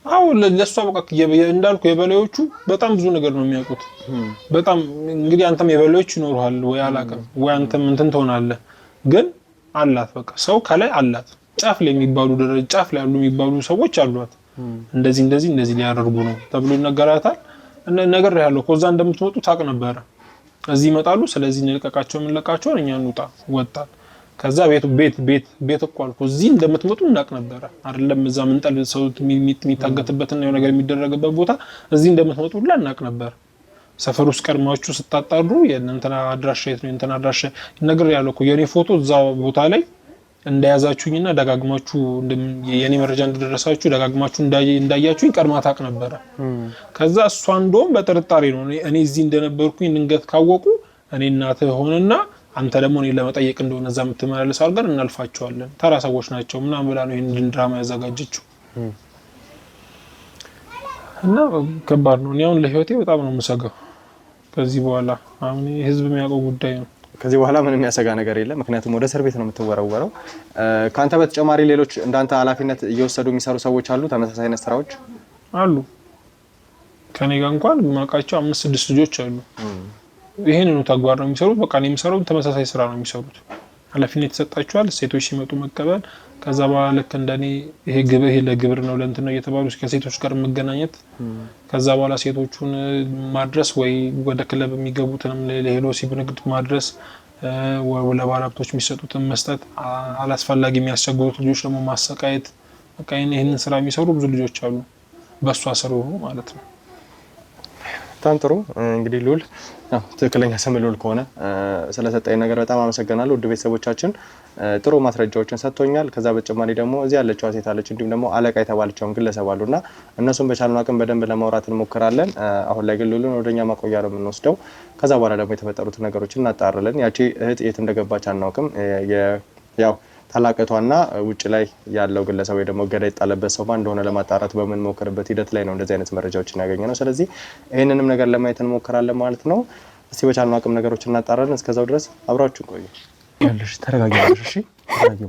አዎ ለሷ በቃ እንዳልኩ የበላዮቹ በጣም ብዙ ነገር ነው የሚያውቁት። በጣም እንግዲህ አንተም የበላዮቹ ይኖርሃል ወይ አላውቅም፣ ወይ አንተም እንትን ትሆናለህ። ግን አላት በቃ ሰው ከላይ አላት። ጫፍ ላይ የሚባሉ ደረጃ ጫፍ ላይ ያሉ የሚባሉ ሰዎች አሏት። እንደዚህ ሊያደርጉ ነው ተብሎ ይነገራታል። ነገር ያለው ከዛ እንደምትወጡ ታውቅ ነበረ። እዚህ ይመጣሉ። ስለዚህ እንለቃቸው እኛ እንውጣ ወጣን። ከዛ ቤት እኮ አልኩ እዚህ እንደምትመጡ እናውቅ ነበረ አይደለም። እዛ ምንጠል ሰው የሚታገትበትና የሆነ ነገር የሚደረግበት ቦታ እዚህ እንደምትመጡ ሁላ እናውቅ ነበር። ሰፈር ውስጥ ቀድማችሁ ስታጣሩ የእንትና አድራሻ የት ነው የእንትና አድራሻ ነገር ያለው እኮ የኔ ፎቶ እዛ ቦታ ላይ እንዳያዛችሁኝና ደጋግማችሁ የኔ መረጃ እንደደረሳችሁ ደጋግማችሁ እንዳያችሁኝ ቀድማ ታውቅ ነበረ። ከዛ እሷ እንደውም በጥርጣሬ ነው እኔ እዚህ እንደነበርኩኝ ድንገት ካወቁ እኔ እናትህ ሆነና አንተ ደግሞ እኔ ለመጠየቅ እንደሆነ እዛ የምትመላለስ አድርገን እናልፋቸዋለን ተራ ሰዎች ናቸው ምናምን ብላ ነው ይሄን ድራማ ያዘጋጀችው። እና ከባድ ነው። እኔ አሁን ለህይወቴ በጣም ነው የምሰጋው ከዚህ በኋላ። አሁን ህዝብ የሚያውቀው ጉዳይ ነው። ከዚህ በኋላ ምንም የሚያሰጋ ነገር የለም። ምክንያቱም ወደ እስር ቤት ነው የምትወረወረው። ካንተ በተጨማሪ ሌሎች እንዳንተ ኃላፊነት እየወሰዱ የሚሰሩ ሰዎች አሉ? ተመሳሳይ አይነት ስራዎች አሉ። ከኔ ጋር እንኳን ማውቃቸው 5-6 ልጆች አሉ። ይሄንን ተግባር ነው የሚሰሩት። በቃ እኔ የምሰራው ተመሳሳይ ስራ ነው የሚሰሩት። ኃላፊነት ይሰጣቸዋል። ሴቶች ሲመጡ መቀበል፣ ከዛ በኋላ ልክ እንደኔ ይሄ ለግብር ነው ለእንትን ነው እየተባሉ ከሴቶች ጋር መገናኘት፣ ከዛ በኋላ ሴቶቹን ማድረስ ወይ ወደ ክለብ የሚገቡትንም ለወሲብ ንግድ ማድረስ፣ ለባለ ሀብቶች የሚሰጡትን መስጠት፣ አላስፈላጊ የሚያስቸግሩት ልጆች ደግሞ ማሰቃየት። በቃ ይሄንን ስራ የሚሰሩ ብዙ ልጆች አሉ በሷ ስሩ ማለት ነው። በጣም ጥሩ። እንግዲህ ሉል ትክክለኛ ስም ሉል ከሆነ ስለሰጠኝ ነገር በጣም አመሰግናለሁ። ውድ ቤተሰቦቻችን ጥሩ ማስረጃዎችን ሰጥቶኛል። ከዛ በተጨማሪ ደግሞ እዚህ ያለችው ሴት አለች፣ እንዲሁም ደግሞ አለቃ የተባለችውን ግለሰብ አሉና እነሱን በቻልነው አቅም በደንብ ለማውራት እንሞክራለን። አሁን ላይ ግን ሉልን ወደኛ ማቆያ ነው የምንወስደው። ከዛ በኋላ ደግሞ የተፈጠሩት ነገሮች እናጣራለን። ያቺ እህት የት እንደገባች አናውቅም። ያው ታላቀቷና ውጭ ላይ ያለው ግለሰብ ወይ ደግሞ ገዳ የጣለበት ሰው ማን እንደሆነ ለማጣራት በምንሞክርበት ሂደት ላይ ነው እንደዚህ አይነት መረጃዎችን ያገኘነው። ስለዚህ ይሄንንም ነገር ለማየት እንሞክራለን ማለት ነው። እስቲ በቻልነው አቅም ነገሮችን እናጣራለን። እስከዛው ድረስ አብራችሁ ቆዩ። ያለሽ ተረጋጊ። እሺ ተረጋጊ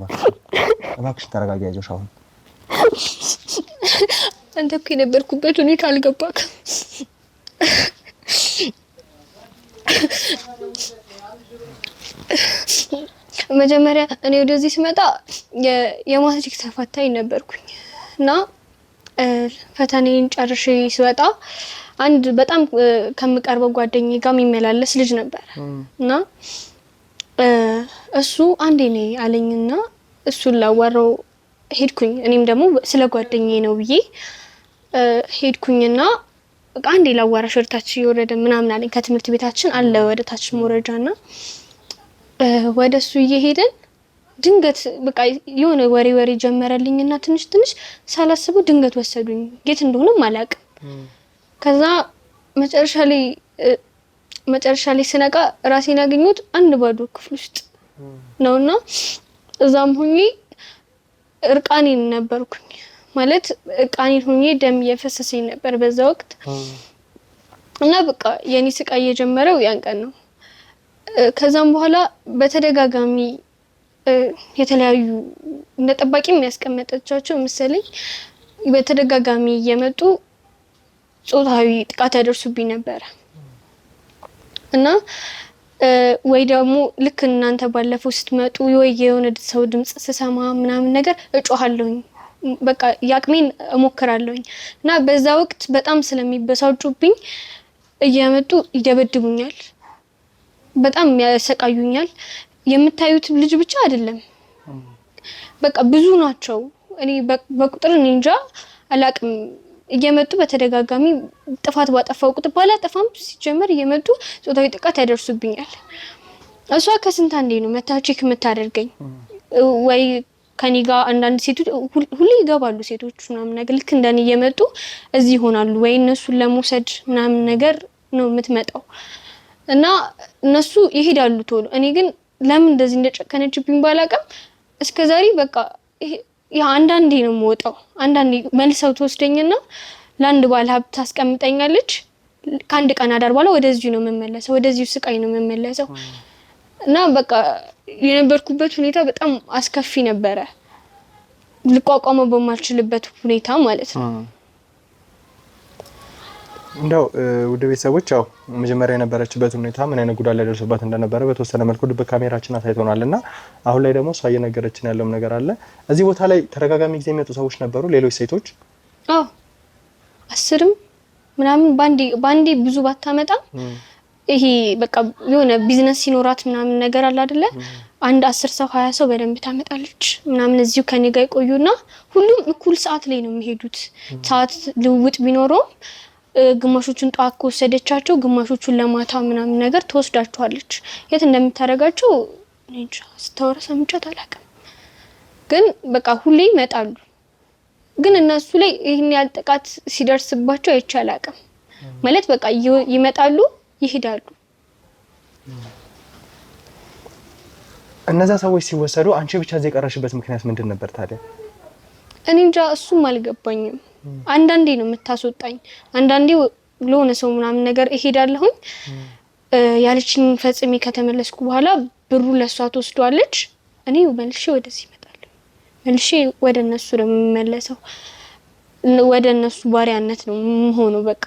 እባክሽ ተረጋጊ። አይዞሽ። አሁን አንተ እኮ የነበርኩበት ሁኔታ አልገባክም። መጀመሪያ እኔ ወደዚህ ስመጣ የማትሪክ ተፈታኝ ነበርኩኝ እና ፈተናዬን ጨርሼ ስወጣ አንድ በጣም ከምቀርበው ጓደኛዬ ጋር የሚመላለስ ልጅ ነበር እና እሱ አንዴ ነኝ አለኝና እሱን ላዋራው ሄድኩኝ። እኔም ደግሞ ስለ ጓደኛዬ ነው ብዬ ሄድኩኝና አንዴ ላዋራሽ ወደታች እየወረደ ምናምን አለኝ። ከትምህርት ቤታችን አለ ወደታች መውረጃና ወደሱ እየሄድን ድንገት በቃ የሆነ ወሬ ጀመረልኝና ትንሽ ሳላስበው ድንገት ወሰዱኝ። የት እንደሆነም አላውቅም። ከዛ መጨረሻ ላይ ስነቃ ራሴን ያገኘሁት አንድ ባዶ ክፍል ውስጥ ነውና እዛም ሆኜ እርቃኔን ነበርኩኝ። ማለት እርቃኔን ሆኜ ደም እየፈሰሰኝ ነበር በዛ ወቅት እና በቃ የኔ ስቃይ የጀመረው ያን ቀን ነው። ከዛም በኋላ በተደጋጋሚ የተለያዩ እንደ ጠባቂ የሚያስቀምጣቸው መሰለኝ በተደጋጋሚ እየመጡ ጾታዊ ጥቃት ያደርሱብኝ ነበር እና ወይ ደግሞ ልክ እናንተ ባለፈው ስትመጡ ወይ የሆነ ሰው ድምጽ ስሰማ ምናምን ነገር እጮሃለሁኝ። በቃ ያቅሜን እሞክራለሁኝ እና በዛ ወቅት በጣም ስለሚበሳጩብኝ እየመጡ ይደበድቡኛል፣ በጣም ያሰቃዩኛል። የምታዩት ልጅ ብቻ አይደለም፣ በቃ ብዙ ናቸው። እኔ በቁጥር እንጃ አላቅም። እየመጡ በተደጋጋሚ ጥፋት ባጠፋው ቁጥር ባላጠፋም ሲጀመር እየመጡ ጾታዊ ጥቃት ያደርሱብኛል። እሷ ከስንት አንዴ ነው መታ ቼክ የምታደርገኝ። ወይ ከኔ ጋር አንዳንድ ሴቶች ሁሌ ይገባሉ ሴቶች ምናምን ነገር ልክ እንደኔ እየመጡ እዚህ ይሆናሉ፣ ወይ እነሱን ለመውሰድ ምናምን ነገር ነው የምትመጣው እና እነሱ ይሄዳሉ ቶሎ። እኔ ግን ለምን እንደዚህ እንደጨከነችብኝ ባላቀም እስከዛሬ በቃ ያ አንዳንዴ ነው የምወጣው። አንዳንዴ መልሰው ተወስደኝና ለአንድ ባለ ሀብት ታስቀምጠኛለች። ከአንድ ቀን አዳር በኋላ ወደዚሁ ነው የምመለሰው፣ ወደዚሁ ስቃይ ነው የምመለሰው እና በቃ የነበርኩበት ሁኔታ በጣም አስከፊ ነበረ፣ ልቋቋመው በማልችልበት ሁኔታ ማለት ነው። እንደው ውድ ቤተሰቦች ያው መጀመሪያ የነበረችበት ሁኔታ ምን አይነት ጉዳት ላይ ደርሶባት እንደነበረ በተወሰነ መልኩ ድብቅ ካሜራችን አሳይቶናልና አሁን ላይ ደግሞ እሷ እየነገረችን ያለውም ነገር አለ። እዚህ ቦታ ላይ ተደጋጋሚ ጊዜ የሚመጡ ሰዎች ነበሩ፣ ሌሎች ሴቶች? አዎ 10 ምናምን ባንዴ ብዙ ባታመጣም ይሄ በቃ የሆነ ቢዝነስ ሲኖራት ምናምን ነገር አለ አይደለ? አንድ 10 ሰው 20 ሰው በደንብ ታመጣለች ምናምን። እዚሁ ከኔ ጋር ይቆዩና ሁሉም እኩል ሰዓት ላይ ነው የሚሄዱት። ሰዓት ልውውጥ ቢኖረውም ግማሾቹን ጧት ከወሰደቻቸው ግማሾቹን ለማታ ምናምን ነገር ትወስዳቸዋለች። የት እንደምታደርጋቸው እንጃ፣ ስታወራ ሰምቻት አላውቅም። ግን በቃ ሁሌ ይመጣሉ። ግን እነሱ ላይ ይሄን ያህል ጥቃት ሲደርስባቸው አይቼ አላውቅም። ማለት በቃ ይመጣሉ ይሄዳሉ። እነዛ ሰዎች ሲወሰዱ አንቺ ብቻ እዚህ የቀረሽበት ምክንያት ምንድን ነበር ታዲያ? እኔ እንጃ፣ እሱም አልገባኝም። አንዳንዴ ነው የምታስወጣኝ፣ አንዳንዴ ለሆነ ሰው ምናምን ነገር እሄዳለሁኝ። ያለችኝ ፈጽሜ ከተመለስኩ በኋላ ብሩ ለሷ ትወስዷለች። እኔ መልሼ ወደዚህ እመጣለሁ፣ መልሼ ወደ እነሱ ነው የምመለሰው። ወደ እነሱ ባሪያነት ነው የምሆነው በቃ።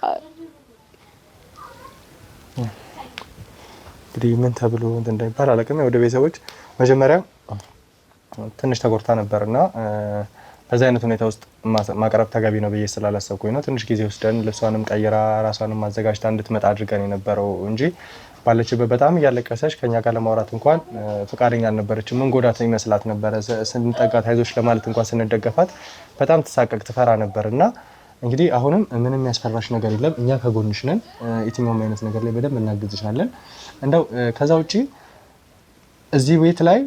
እንግዲህ ምን ተብሎ እንደሚባል አላውቅም። ወደ ቤተሰቦች መጀመሪያ ትንሽ ተጎድታ ነበርና በዛ አይነት ሁኔታ ውስጥ ማቅረብ ተገቢ ነው ብዬ ስላላሰብኩኝ ነው ትንሽ ጊዜ ወስደን ልብሷንም ቀይራ ራሷንም ማዘጋጅታ እንድትመጣ አድርገን የነበረው እንጂ ባለችበት በጣም እያለቀሰች ከኛ ጋር ለማውራት እንኳን ፍቃደኛ አልነበረችም። ምን ጎዳት ይመስላት ነበረ። ስንጠጋት አይዞሽ ለማለት እንኳን ስንደገፋት በጣም ትሳቀቅ ትፈራ ነበርና እንግዲህ አሁንም ምንም ያስፈራሽ ነገር የለም፣ እኛ ከጎንሽ ነን። የትኛውም አይነት ነገር ላይ በደንብ እናግዝሻለን። እንደው ከዛ ውጪ እዚህ ቤት ላይ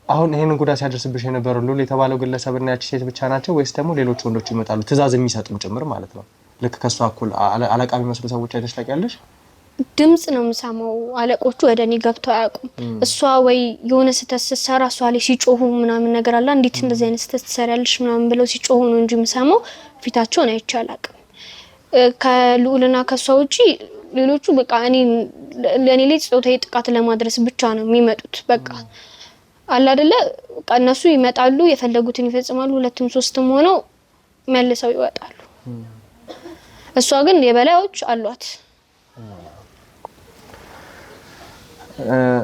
አሁን ይሄንን ጉዳት ሲያደርስብሽ የነበረው ሉል የተባለው ግለሰብና ያቺ ሴት ብቻ ናቸው ወይስ ደግሞ ሌሎች ወንዶች ይመጣሉ? ትዕዛዝ የሚሰጡም ጭምር ማለት ነው። ልክ ከሷ እኩል አለቃ የሚመስሉ ሰዎች አይተሽ ታውቂያለሽ? ድምጽ ነው የምሰማው። አለቆቹ ወደ እኔ ገብተው አያውቁም። እሷ ወይ የሆነ ስህተት ስትሰራ እሷ ላይ ሲጮሁ ምናምን ነገር አለ። እንዴት እንደዚህ አይነት ስህተት ትሰሪያለሽ ምናምን ብለው ሲጮሁ ነው እንጂ የምሰማው ፊታቸውን አይቼ አላውቅም። ከልዑልና ከሷ ውጪ ሌሎቹ በቃ ለእኔ ላይ ጾታዊ ጥቃት ለማድረስ ብቻ ነው የሚመጡት። በቃ አለ አይደለ? በቃ እነሱ ይመጣሉ፣ የፈለጉትን ይፈጽማሉ። 2ም 3ም ሆነው መልሰው ይወጣሉ። እሷ ግን የበላዮች አሏት።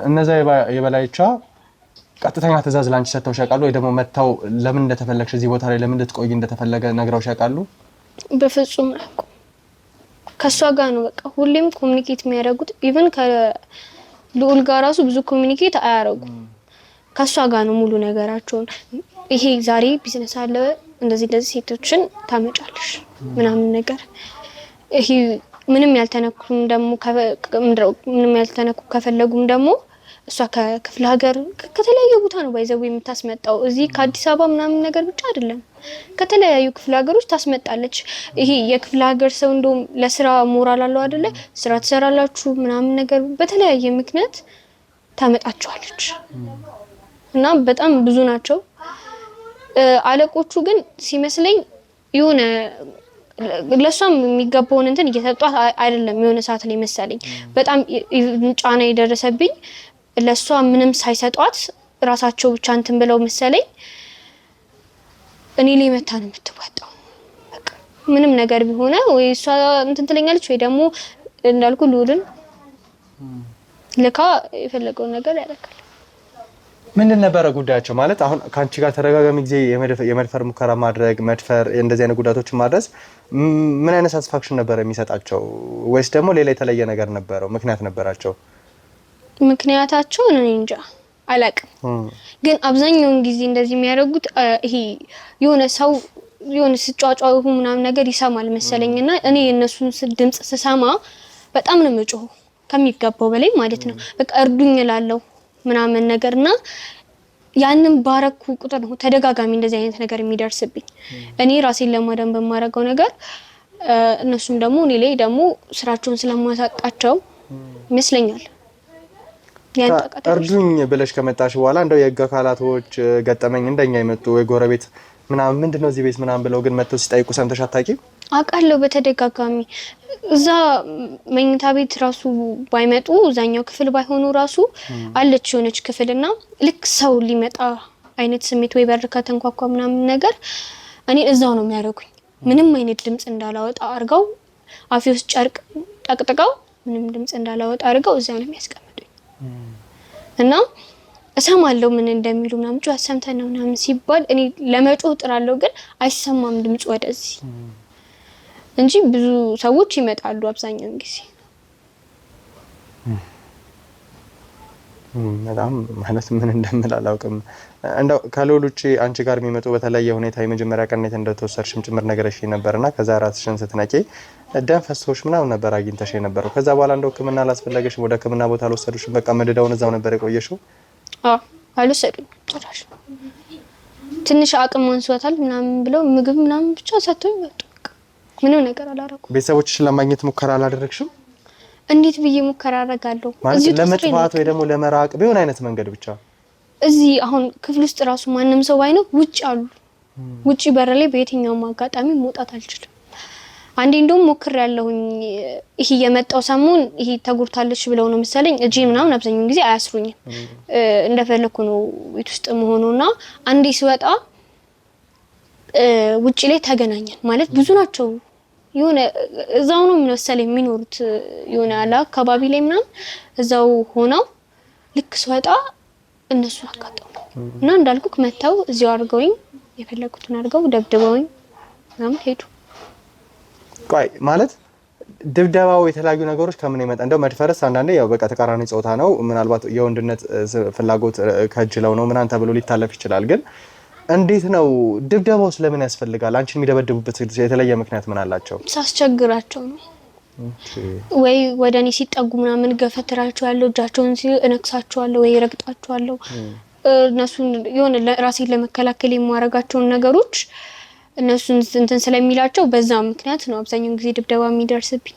እነዛ የበላዮቿ ቀጥተኛ ትዕዛዝ ላንቺ ሰጥተውሽ ያውቃሉ ወይ ደግሞ መተው ለምን እንደተፈለግሽ እዚህ ቦታ ላይ ለምን እንድትቆይ እንደተፈለገ ነግረውሽ ያውቃሉ? በፍጹም አያውቁም። ከሷ ጋር ነው በቃ ሁሌም ኮሙኒኬት የሚያደርጉት። ኢቭን ከልዑል ጋር ራሱ ብዙ ኮሙኒኬት አያደርጉም። ከሷ ጋር ነው ሙሉ ነገራቸውን። ይሄ ዛሬ ቢዝነስ አለ እንደዚህ ሴቶችን ታመጫለሽ ምናምን ነገር። ይሄ ምንም ያልተነኩም ደግሞ ምንም ያልተነኩ ከፈለጉም ደግሞ እሷ ከክፍለ ሀገር ከተለያዩ ቦታ ነው ባይዘው የምታስመጣው። እዚህ ከአዲስ አበባ ምናምን ነገር ብቻ አይደለም፣ ከተለያዩ ክፍለ ሀገሮች ታስመጣለች። ይሄ የክፍለ ሀገር ሰው እንደውም ለስራ ሞራል አለው አይደለ? ስራ ትሰራላችሁ ምናምን ነገር በተለያየ ምክንያት ታመጣቸዋለች። እና በጣም ብዙ ናቸው። አለቆቹ ግን ሲመስለኝ የሆነ ለሷም የሚገባውን እንትን እየሰጧት አይደለም። የሆነ ሰዓት ላይ መሰለኝ በጣም ጫና የደረሰብኝ ለሷ ምንም ሳይሰጧት ራሳቸው ብቻ እንትን ብለው መሰለኝ እኔ ላይ መታ ነው የምትዋጣው። በቃ ምንም ነገር ቢሆነ ወይ እሷ እንትን ትለኛለች ወይ ደግሞ እንዳልኩ ልውልን ለካ የፈለገውን ነገር ያደርጋል። ምንድን ነበረ ጉዳያቸው? ማለት አሁን ካንቺ ጋር ተደጋጋሚ ጊዜ የመድፈር ሙከራ ማድረግ፣ መድፈር፣ እንደዚህ አይነት ጉዳቶችን ማድረስ ምን አይነት ሳቲስፋክሽን ነበር የሚሰጣቸው? ወይስ ደግሞ ሌላ የተለየ ነገር ነበረው? ምክንያት ነበራቸው? ምክንያታቸው እኔ እንጃ አላቅም። ግን አብዛኛውን ጊዜ እንደዚህ የሚያደርጉት ይሄ የሆነ ሰው የሆነ ሲጫጫው ምናምን ነገር ይሰማል መሰለኝና እኔ የነሱን ድምጽ ስሰማ በጣም ነው የምጮኸው ከሚገባው በላይ ማለት ነው። በቃ እርዱኝ እላለሁ ምናምን ነገርና ያንን ባረኩ ቁጥር ነው ተደጋጋሚ እንደዚህ አይነት ነገር የሚደርስብኝ። እኔ ራሴን ለማዳን በማረጋው ነገር እነሱም ደግሞ እኔ ላይ ደግሞ ስራቸውን ስለማሳጣቸው ይመስለኛል። እርዱኝ ብለሽ ከመጣሽ በኋላ እንደው የህግ አካላቶች ገጠመኝ እንደኛ የመጡ ወይ ጎረቤት ምናምን ምንድነው እዚህ ቤት ምናምን ብለው ግን መጥተው ሲጠይቁ ሰምተሽ አታውቂም? አውቃለሁ በተደጋጋሚ እዛ መኝታ ቤት ራሱ ባይመጡ እዛኛው ክፍል ባይሆኑ ራሱ አለች የሆነች ክፍልና ልክ ሰው ሊመጣ አይነት ስሜት ወይ በር ከተንኳኳ ምናምን ነገር እኔ እዛው ነው የሚያደርጉኝ። ምንም አይነት ድምጽ እንዳላወጣ አርገው አፌ ውስጥ ጨርቅ ጠቅጥቀው ምንም ድምጽ እንዳላወጣ አርገው እዛው ነው የሚያስቀምጡኝ። እና እሰማለሁ ምን እንደሚሉ ምናምን ጩኸት ሰምተን ነው ምናምን ሲባል እኔ ለመጮህ ጥራለሁ ግን አይሰማም ድምጽ ወደዚህ እንጂ ብዙ ሰዎች ይመጣሉ አብዛኛውን ጊዜ። በጣም ማለት ምን እንደምል አላውቅም። እንደው ከልዑል ውጪ አንቺ ጋር የሚመጡ በተለየ ሁኔታ የመጀመሪያ ቀን እንደተወሰድሽም ጭምር ነገርሽ ነበርና ከዛ ራስሽን ስትነቂ ደም ፈሶሽ ምናምን ነበር አግኝተሽ የነበረው። ከዛ በኋላ እንደው ሕክምና አላስፈለገሽም? ወደ ሕክምና ቦታ አልወሰዱሽም? በቃ መደዳውን እዛው ነበር የቆየሽው? አልወሰዱኝ ጭራሽ። ትንሽ አቅም አንሷታል ምናምን ብለው ምግብ ምናምን ብቻ ሰጥተው ይወጡ። ምንም ነገር አላረኩም። ቤተሰቦችሽን ለማግኘት ሙከራ አላደረግሽም? እንዴት ብዬ ሙከራ አደርጋለሁ? እዚህ ለመጥፋት ወይ ደግሞ ለመራቅ ቢሆን አይነት መንገድ ብቻ እዚህ አሁን ክፍል ውስጥ ራሱ ማንም ሰው ባይነው ውጭ አሉ። ውጭ በር ላይ በየትኛውም አጋጣሚ መውጣት አልችልም። አንዴ እንደውም ሞክሬያለሁኝ። ይሄ የመጣው ሰሞን ይሄ ተጎድታለች ብለው ነው መሰለኝ እጄ ምናምን አብዛኛውን ጊዜ አያስሩኝም። እንደፈለኩ ነው ቤት ውስጥ መሆኑና አንዴ ሲወጣ ውጭ ላይ ተገናኘን ማለት ብዙ ናቸው። የሆነ እዛው ነው መሰለኝ የሚኖሩት የሆነ አላ አካባቢ ላይ ምናምን እዛው ሆነው ልክ ሲወጣ እነሱ አቃጠው እና እንዳልኩክ መተው እዚያው አድርገውኝ የፈለኩትን አድርገው ደብድበውኝ ምናምን ሄዱ። ቆይ ማለት ድብደባው የተለያዩ ነገሮች ከምን ይመጣ? እንደው መድፈርስ አንዳንዴ ያው በቃ ተቃራኒ ጾታ ነው ምናልባት የወንድነት ፍላጎት ከጅለው ነው ምናምን ተብሎ ሊታለፍ ይችላል። ግን እንዴት ነው ድብደባው ስለምን ያስፈልጋል? አንቺን የሚደበድቡበት የተለየ ምክንያት ምን አላቸው? ሳስቸግራቸው ነው ወይ ወደኔ ሲጠጉ ምናምን ገፈትራቸዋለሁ፣ እጃቸውን እነክሳቸዋለሁ ወይ ረግጣቸዋለሁ። እነሱን የሆነ ራሴን ለመከላከል የማረጋቸውን ነገሮች እነሱን እንትን ስለሚላቸው በዛ ምክንያት ነው አብዛኛውን ጊዜ ድብደባ የሚደርስብኝ።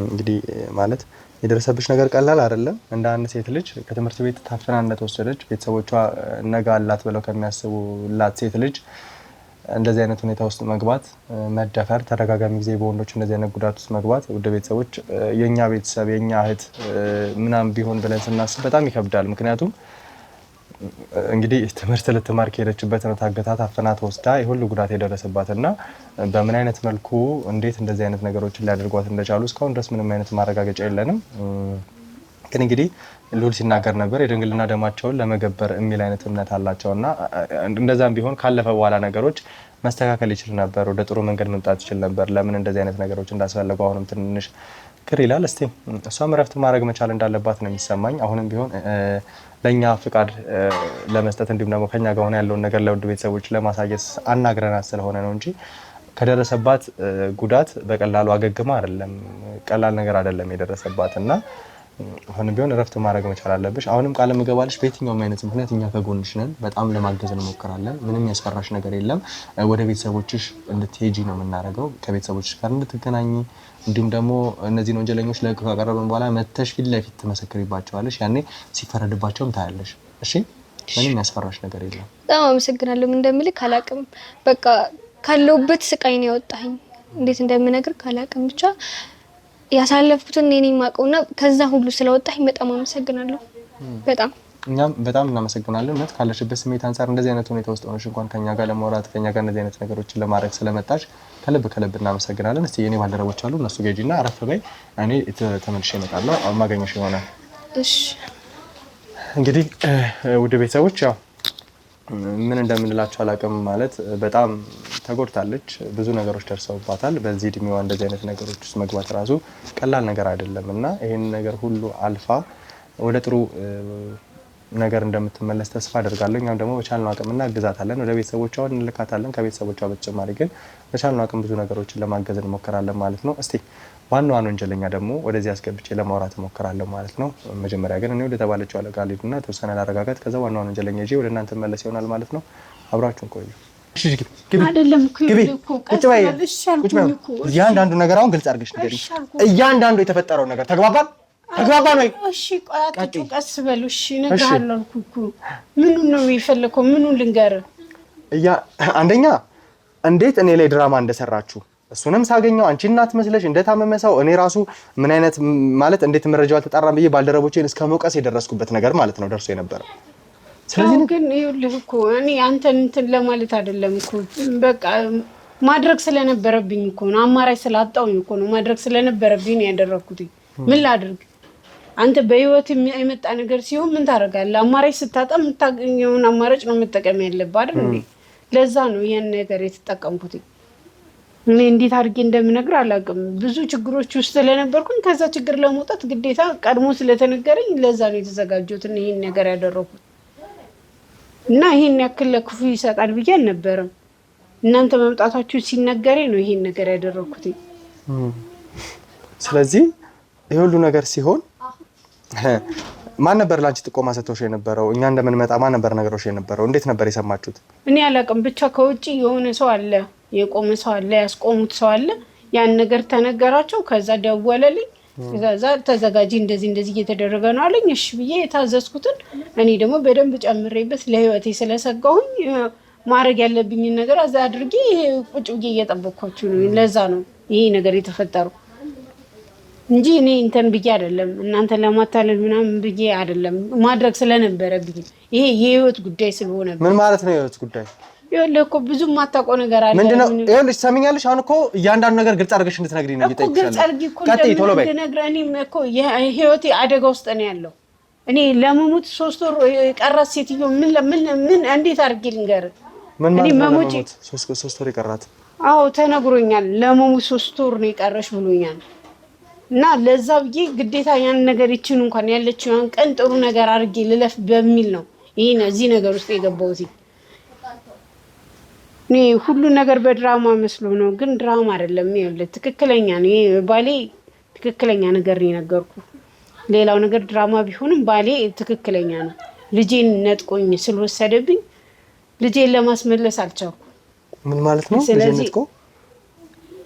እንግዲህ ማለት የደረሰብሽ ነገር ቀላል አይደለም። እንደ አንድ ሴት ልጅ ከትምህርት ቤት ታፍና እንደተወሰደች ቤተሰቦቿ ነገ አላት ብለው ከሚያስቡላት ሴት ልጅ እንደዚህ አይነት ሁኔታ ውስጥ መግባት፣ መደፈር፣ ተደጋጋሚ ጊዜ በወንዶች እንደዚህ አይነት ጉዳት ውስጥ መግባት ወደ ቤተሰቦች የኛ ቤተሰብ የኛ እህት ምናምን ቢሆን ብለን ስናስብ በጣም ይከብዳል። ምክንያቱም እንግዲህ ትምህርት ልትማር ከሄደችበት ነው ታገታ ታፍና ተወስዳ የሁሉ ጉዳት የደረሰባትና በምን አይነት መልኩ እንዴት እንደዚህ አይነት ነገሮችን ሊያደርጓት እንደቻሉ እስካሁን ድረስ ምንም አይነት ማረጋገጫ የለንም። ግን እንግዲህ ልዑል ሲናገር ነበር የድንግልና ደማቸውን ለመገበር የሚል አይነት እምነት አላቸውና እንደዛም ቢሆን ካለፈ በኋላ ነገሮች መስተካከል ይችል ነበር፣ ወደ ጥሩ መንገድ መምጣት ይችል ነበር። ለምን እንደዚህ አይነት ነገሮች እንዳስፈለጉ አሁንም ትንሽ ክር ይላል። እስቲ እሷም እረፍት ማድረግ መቻል እንዳለባት ነው የሚሰማኝ። አሁንም ቢሆን ለኛ ፍቃድ ለመስጠት እንዲሁም ደግሞ ከኛ ጋር ሆነ ያለውን ነገር ለውድ ቤተሰቦች ለማሳየት አናግረናት ስለሆነ ነው እንጂ ከደረሰባት ጉዳት በቀላሉ አገግማ አይደለም፣ ቀላል ነገር አይደለም የደረሰባትና አሁንም ቢሆን እረፍት ማድረግ መቻል አለብሽ። አሁንም ቃል ምገባልሽ በየትኛውም አይነት ምክንያት እኛ ከጎንሽ ነን፣ በጣም ለማገዝ እንሞክራለን። ምንም ያስፈራሽ ነገር የለም። ወደ ቤተሰቦችሽ እንድትሄጂ ነው የምናደርገው፣ ከቤተሰቦችሽ ጋር እንድትገናኝ እንዲሁም ደግሞ እነዚህን ወንጀለኞች ለህግ ካቀረብን በኋላ መተሽ ፊት ለፊት ትመሰክሪባቸዋለሽ። ያኔ ሲፈረድባቸውም ታያለሽ። እሺ ምንም ያስፈራሽ ነገር የለም። በጣም አመሰግናለሁ። ምን እንደምልህ ካላቅም በቃ ካለውበት ስቃይ ነው ያወጣኝ። እንዴት እንደምነግር ካላቅም ብቻ ያሳለፍኩትን እኔ ነኝ ማቀውና ከዛ ሁሉ ስለወጣኝ በጣም አመሰግናለሁ። በጣም እኛም በጣም እናመሰግናለን። እውነት ካለሽበት ስሜት አንፃር እንደዚህ አይነት ሁኔታ ውስጥ ሆነሽ እንኳን ከኛ ጋር ለማውራት ከኛ ጋር እንደዚህ አይነት ነገሮችን ለማድረግ ስለመጣሽ ከልብ እናመሰግናለን። እስቲ የኔ ባልደረቦች አሉ እነሱ ገጂና አረፍ በይ። እኔ ተመልሼ እመጣለሁ። ማገኘሽ ይሆናል። እሺ እንግዲህ ውድ ቤተሰቦች ያው ምን እንደምንላችሁ አላውቅም። ማለት በጣም ተጎድታለች። ብዙ ነገሮች ደርሰውባታል። በዚህ እድሜዋ እንደዚህ አይነት ነገሮች ውስጥ መግባት ራሱ ቀላል ነገር አይደለምና ይሄን ነገር ሁሉ አልፋ ወደ ጥሩ ነገር እንደምትመለስ ተስፋ አደርጋለሁ። እኛም ደግሞ በቻልነው አቅም እናግዛታለን። ወደ ቤተሰቦቿ እንልካታለን። ከቤተሰቦቿ በተጨማሪ ግን በቻልነው አቅም ብዙ ነገሮችን ለማገዝ እንሞክራለን ማለት ነው። እስቲ ዋናዋን ወንጀለኛ ደግሞ ወደዚህ አስገብቼ ለማውራት እሞክራለሁ ማለት ነው። መጀመሪያ ግን እኔ ወደ ተባለችው አለቃ ልሂድና ተወሰነ ላረጋጋት፣ ከዛ ዋናዋን ወንጀለኛ ይዤ ወደ እናንተ መለስ ይሆናል ማለት ነው። አብራችሁን ቆዩ። እሺ ግቢ አይደለም እኮ ቁጭ በይ። እያንዳንዱ ነገር አሁን ግልጽ አድርገሽ ንገሪኝ። እያንዳንዱ የተፈጠረው ነገር ተግባባን ነው? እሺ ቆያችሁ ቀስ በሉ። እሺ እነግርሃለሁ እኮ ምኑን ነው የፈለከው? ምኑን ልንገርህ? አንደኛ እንዴት እኔ ላይ ድራማ እንደሰራችሁ እሱንም ሳገኘው አንቺ እናት መስለሽ እንደታመመ ሰው እኔ ራሱ ምን አይነት ማለት እንዴት መረጃው አልተጣራም ብዬ ባልደረቦቼን እስከ መውቀስ የደረስኩበት ነገር ማለት ነው ደርሶ የነበረ። ስለዚህ ግን ይኸውልህ እኮ እኔ አንተን እንትን ለማለት አይደለም እኮ በቃ ማድረግ ስለነበረብኝ እኮ ነው። አማራጭ ስላጣሁኝ እኮ ነው። ማድረግ ስለነበረብኝ ነው ያደረኩት። ምን ላድርግ? አንተ በህይወት የመጣ ነገር ሲሆን ምን ታደርጋለህ? አማራጭ ስታጣ የምታገኘውን አማራጭ ነው መጠቀም ያለብህ አይደል እንዴ? ለዛ ነው ይሄን ነገር የተጠቀምኩት። እኔ እንዴት አድርጌ እንደምነግር አላውቅም። ብዙ ችግሮች ውስጥ ስለነበርኩኝ ከዛ ችግር ለመውጣት ግዴታ ቀድሞ ስለተነገረኝ ለዛ ነው የተዘጋጀሁት ይሄን ነገር ያደረኩት። እና ይሄን ያክል ለክፉ ይሰጣል ብዬ አልነበረም። እናንተ መምጣታችሁ ሲነገረኝ ነው ይሄን ነገር ያደረኩት። ስለዚህ ይሄ ሁሉ ነገር ሲሆን ማን ነበር ላንቺ ጥቆማ ሰጥቶሽ የነበረው? እኛ እንደምንመጣ ማን ነበር ነገሮሽ የነበረው? እንዴት ነበር የሰማችሁት? እኔ አላውቅም። ብቻ ከውጪ የሆነ ሰው አለ፣ የቆመ ሰው አለ፣ ያስቆሙት ሰው አለ። ያን ነገር ተነገራቸው። ከዛ ደወለልኝ። ከዛ ተዘጋጂ እንደዚህ እየተደረገ ነው አለኝ። እሺ ብዬ የታዘዝኩትን እኔ ደግሞ በደንብ ጨምሬበት ለህይወቴ ስለሰጋሁኝ ማድረግ ያለብኝን ነገር አዛ አድርጌ ቁጭ ብዬ እየጠበቅኳችሁ ነው። ለዛ ነው ይሄ ነገር የተፈጠረው እንጂ እኔ እንትን ብዬ አይደለም፣ እናንተ ለማታለል ምናምን ብዬ አይደለም። ማድረግ ስለነበረብኝ ይሄ የህይወት ጉዳይ ስለሆነ። ምን ማለት ነው የህይወት ጉዳይ? ይኸውልህ እኮ ብዙ የማታውቀው ነገር አለ። ምንድነው? ይኸውልሽ ሰሚኛለሽ? አሁን እኮ እያንዳንዱ ነገር ግልጽ አድርገሽ እንድትነግሪኝ ነው እየጠየቅሽ ያለው። ግልጽ አድርጊ እኮ እንደነግረኝ እኮ የህይወቴ አደጋ ውስጥ ነው ያለው። እኔ ለመሞት 3 ወር የቀራት ሴትዮ ምን እንዴት አድርጌ ልንገርህ? ምን ማለት ነው ለመሞት 3 ወር የቀራት? አዎ ተነግሮኛል። ለመሞት 3 ወር ነው የቀረሽ ብሎኛል። እና ለዛ ብዬ ግዴታ ያን ነገር ይችን እንኳን ያለችውን ቀን ጥሩ ነገር አድርጌ ልለፍ በሚል ነው እዚህ ነገር ውስጥ የገባሁት። እኔ ሁሉ ነገር በድራማ መስሎ ነው፣ ግን ድራማ አይደለም። ይኸውልህ ትክክለኛ ነው ባሌ፣ ትክክለኛ ነገር ነው የነገርኩህ። ሌላው ነገር ድራማ ቢሆንም ባሌ ትክክለኛ ነው። ልጄን ነጥቆኝ ስለወሰደብኝ ልጄን ለማስመለስ አልቻልኩም። ምን ማለት ነው? ልጄን ነጥቆ?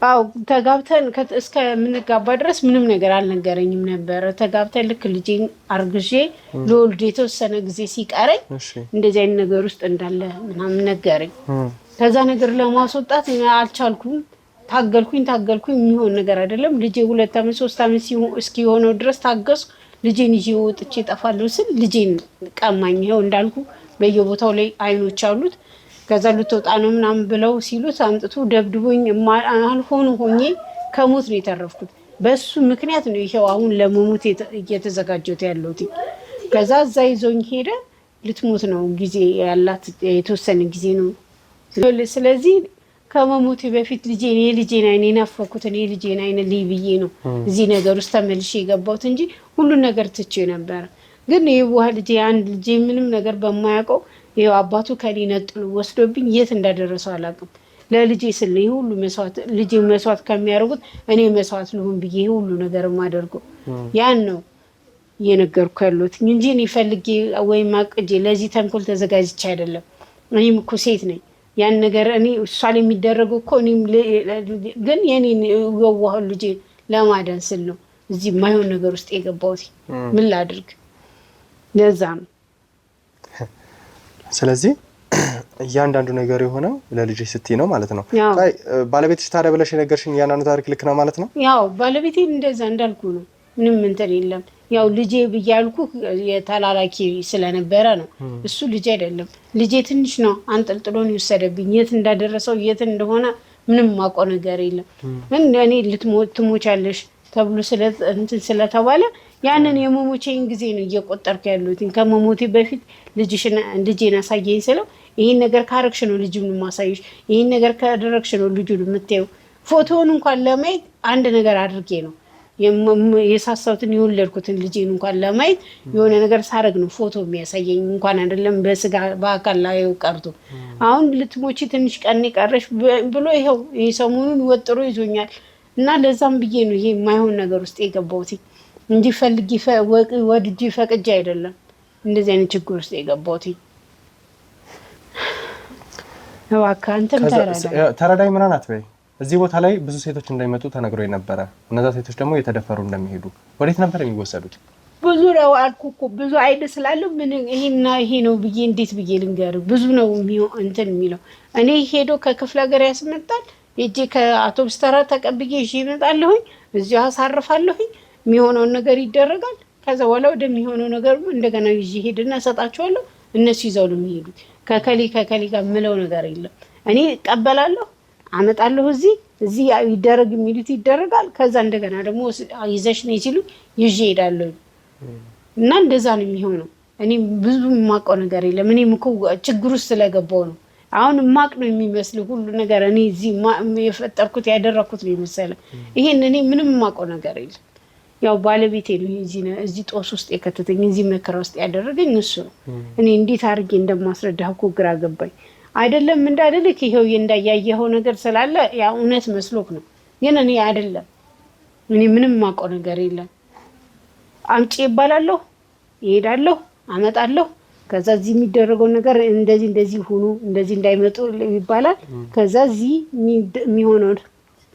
አው ተጋብተን እስከምንጋባ ድረስ ምንም ነገር አልነገረኝም ነበር። ተጋብተን ልክ ልጄን አርግዤ ለወልድ የተወሰነ ጊዜ ሲቀረኝ እንደዚህ አይነት ነገር ውስጥ እንዳለ ምናምን ነገረኝ። ከዛ ነገር ለማስወጣት አልቻልኩም። ታገልኩኝ የሚሆን ነገር አይደለም። ልጄ 2 ዓመት 3 ዓመት እስኪሆነው ድረስ ታገስኩ። ልጄን ይዤ ወጥቼ እጠፋለሁ ስል ልጄን ቀማኝ። ይኸው እንዳልኩ በየቦታው ላይ አይኖች አሉት። ከዛ ልትወጣ ነው ምናምን ብለው ሲሉት አምጥቶ ደብድቦኝ አልሆኑ ሆኜ ከሞት ነው የተረፍኩት። በሱ ምክንያት ነው ይሄው አሁን ለመሞት እየተዘጋጀሁት ያለሁት። ከዛ እዛ ይዞኝ ሄደ። ልትሞት ነው ጊዜ ያላት የተወሰነ ጊዜ ነው። ስለዚህ ከመሞቴ በፊት ልጄን አይኔ ናፈኩት። እኔ ልጄን አይኔ ልይብዬ ነው እዚህ ነገር ውስጥ ተመልሼ የገባሁት እንጂ ሁሉን ነገር ትቼ ነበር። ግን የዋህ ልጄ አንድ ልጄ ምንም ነገር በማያውቀው ይሄው አባቱ ከኔ ነጥሎ ወስዶብኝ የት እንዳደረሰው አላውቅም። ለልጄ ስለ ይሄ ሁሉ መስዋዕት ልጄ መስዋዕት ከሚያደርጉት እኔ መስዋዕት ልሁን ብዬ ይሄ ሁሉ ነገር ማደርገው ያን ነው የነገርኩ ያለሁት እንጂ እኔ ፈልጌ ወይም አቅጄ ለዚህ ተንኮል ተዘጋጅቼ አይደለም። እኔም እኮ ሴት ነኝ። ያን ነገር እኔ እሷ ላይ የሚደረገው እኮ እኔም ግን የኔን የዋህ ልጄ ለማዳን ስል ነው እዚህ ማይሆን ነገር ውስጥ የገባሁት። ምን ላድርግ? ለዛ ነው ስለዚህ እያንዳንዱ ነገር የሆነው ለልጅሽ ስትይ ነው ማለት ነው። ባለቤትሽ ታዲያ ብለሽ የነገርሽኝ ያናኑ ታሪክ ልክ ነው ማለት ነው? ያው ባለቤቴ እንደዛ እንዳልኩ ነው። ምንም እንትን የለም። ያው ልጄ ብያልኩ የተላላኪ ስለነበረ ነው። እሱ ልጅ አይደለም። ልጄ ትንሽ ነው አንጠልጥሎን ይወሰደብኝ። የት እንዳደረሰው የት እንደሆነ ምንም ማውቀው ነገር የለም። ግን እኔ ትሞቻለሽ ተብሎ ስለተባለ ያንን የመሞቼን ጊዜ ነው እየቆጠርኩ ያለሁት። ከመሞቴ በፊት ልጄን አሳየኝ ስለው ይሄን ነገር ካረግሽ ነው ልጁን ማሳየሽ፣ ይሄን ነገር ካደረግሽ ነው ልጁን የምታየው። ፎቶውን እንኳን ለማየት አንድ ነገር አድርጌ ነው የሳሳሁትን የወለድኩትን ልጄን እንኳን ለማየት የሆነ ነገር ሳረግ ነው ፎቶ የሚያሳየኝ። እንኳን አይደለም በስጋ በአካል ላይ ቀርቶ አሁን ልትሞቺ ትንሽ ቀን ቀረሽ ብሎ ይሄው ሰሞኑን ወጥሮ ይዞኛል። እና ለዛም ብዬ ነው ይሄ የማይሆን ነገር ውስጥ የገባሁት እንጂ ፈልጊ ወድጄ ፈቅጄ አይደለም እንደዚህ አይነት ችግር ውስጥ የገባሁት። እባክህ አንተም ተረዳኝ። ምን አናት በይ። እዚህ ቦታ ላይ ብዙ ሴቶች እንዳይመጡ ተነግሮኝ ነበረ። እነዛ ሴቶች ደግሞ እየተደፈሩ እንደሚሄዱ ወዴት ነበር የሚወሰዱት? ብዙ ነው አልኩህ እኮ ብዙ አይነት ስላለው ምን ይሄና ይሄ ነው ብዬ እንዴት ብዬ ልንገርህ? ብዙ ነው እንትን የሚለው እኔ ሄዶ ከክፍለ ሀገር ያስመጣል። እጄ ከአውቶቡስ ተራ ተቀብዬ ይዤ እመጣለሁኝ። እዚሁ አሳርፋለሁኝ። የሚሆነውን ነገር ይደረጋል። ከዛ በኋላ ወደሚሆነው ነገር እንደገና ይዤ ሄድና እሰጣቸዋለሁ። እነሱ ይዘው ነው የሚሄዱት። ከከሊ ጋር የምለው ነገር የለም። እኔ እቀበላለሁ፣ አመጣለሁ። እዚህ ይደረግ የሚሉት ይደረጋል። ከዛ እንደገና ደግሞ ይዘሽ ነው ሲሉ ይዤ እሄዳለሁ። እና እንደዛ ነው የሚሆነው። እኔ ብዙ የማውቀው ነገር የለም። እኔም እኮ ችግር ውስጥ ስለገባው ነው። አሁን ማቅ ነው የሚመስል ሁሉ ነገር እኔ እዚህ የፈጠርኩት ያደረኩት ነው ይመስላል። ይሄን እኔ ምንም የማውቀው ነገር የለም። ያው ባለቤቴ ነው እዚህ ጦስ ውስጥ የከተተኝ እዚህ መከራ ውስጥ ያደረገኝ እሱ ነው። እኔ እንዴት አድርጌ እንደማስረዳህ እኮ ግራ ገባኝ። አይደለም እንዳልልክ ይሄው እንዳያየኸው ነገር ስላለ ያ እውነት መስሎክ ነው። ግን እኔ አይደለም እኔ ምንም የማውቀው ነገር የለም። አምጪ ይባላለሁ፣ ይሄዳለሁ፣ አመጣለሁ። ከዛ እዚህ የሚደረገው ነገር እንደዚህ ሆኖ እንደዚህ እንዳይመጡ ይባላል። ከዛ እዚህ የሚሆነው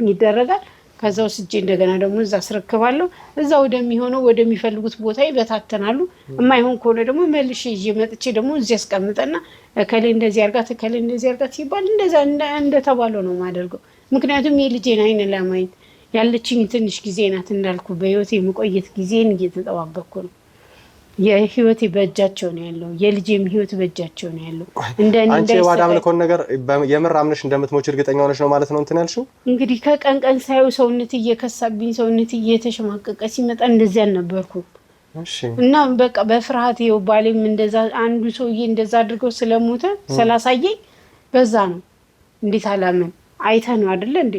ይደረጋል። ከዛ ወስጄ እንደገና ደግሞ እዛ አስረክባለሁ። እዛ ወደሚሆነው ወደሚፈልጉት ቦታ ይበታተናሉ። የማይሆን ከሆነ ደግሞ መልሼ ይዤ መጥቼ ደግሞ እዚህ አስቀምጠና እከሌ እንደዚህ አርጋት እከሌ እንደዚህ አርጋት ይባል እንደዛ እንደተባለው ነው የማደርገው። ምክንያቱም የልጄን አይን ለማየት ያለችኝ ትንሽ ጊዜ ናት። እንዳልኩ በህይወቴ የመቆየት ጊዜን እየተጠባበቅኩ ነው። የህይወቴ በእጃቸው ነው ያለው። የልጄም ህይወት በእጃቸው ነው ያለው። አንቺ ዋዳ አምልኮን ነገር የምር አምነሽ እንደምትሞች እርግጠኛ ሆነሽ ነው ማለት ነው እንትን ያልሽው? እንግዲህ ከቀን ቀን ሳይው ሰውነት እየከሳብኝ ሰውነት እየተሸማቀቀ ሲመጣ እንደዚህ አልነበርኩም። እሺ። እና በቃ በፍርሃት ይኸው ባሌም እንደዛ አንዱ ሰውዬ እንደዛ አድርገው ስለሞተ ስላሳየኝ በዛ ነው። እንዴት አላመን አይተህ ነው አይደለ እንዴ?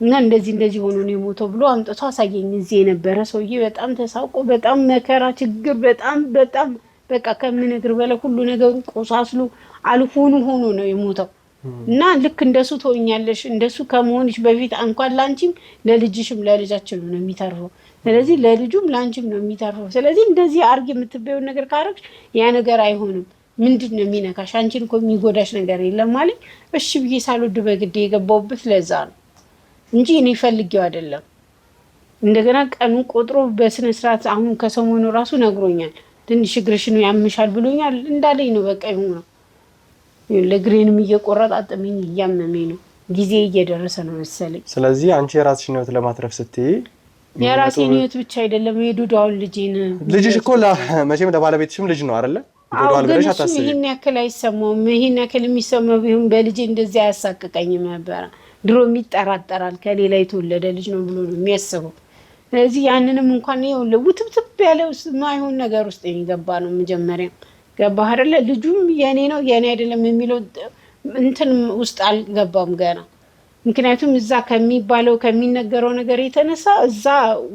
እና እንደዚህ ሆኖ ነው የሞተው ብሎ አምጥቶ አሳየኝ። እዚህ የነበረ ሰውዬ በጣም ተሳቆ በጣም መከራ ችግር በጣም በቃ ከምነግር በላይ ሁሉ ነገሩ ቆሳስሎ አልሆኑ ሆኖ ነው የሞተው። እና ልክ እንደሱ ትሆኛለሽ እንደሱ ከመሆንሽ በፊት እንኳን ላንቺም ለልጅሽም ለልጃችን ነው የሚተርፈው። ስለዚህ ለልጁም ላንቺም ነው የሚተርፈው። ስለዚህ እንደዚህ አርግ የምትበየው ነገር ካረግሽ ያ ነገር አይሆንም። ምንድን ነው የሚነካሽ? አንቺን እኮ የሚጎዳሽ ነገር የለም ማለት እሺ ብዬ ሳልወድ በግድ የገባሁበት ለዛ ነው እንጂ እኔ ፈልጌው አይደለም። እንደገና ቀኑ ቆጥሮ በስነ ስርዓት አሁን ከሰሞኑ ራሱ ነግሮኛል። ትንሽ እግርሽን ያምሻል ብሎኛል። እንዳለኝ ነው በቃ ይሁን። ለግሬንም እየቆረጣጠመኝ እያመመኝ ነው። ጊዜ እየደረሰ ነው መሰለኝ። ስለዚህ አንቺ የራስሽን ህይወት ለማትረፍ ስትይ የራሴን ህይወት ብቻ አይደለም የዱዳውን ልጅሽ እኮ መቼም ለባለቤትሽም ልጅ ነው አይደለ? ይጎዳል ብለሽ አታስቢ። ይሄን ያክል አይሰማውም። ይሄን ያክል የሚሰማው ቢሆን በልጄ እንደዚህ አያሳቅቀኝም ነበር። ድሮ ይጠራጠራል ከሌላ የተወለደ ልጅ ነው ብሎ ነው የሚያስበው። ስለዚህ ያንንም እንኳን ይኸው ውትብትብ ያለው ማይሆን ነገር ውስጥ የሚገባ ነው። መጀመሪያ ገባህ አይደለ? ልጁም የኔ ነው የኔ አይደለም የሚለው እንትን ውስጥ አልገባም ገና። ምክንያቱም እዛ ከሚባለው ከሚነገረው ነገር የተነሳ እዛ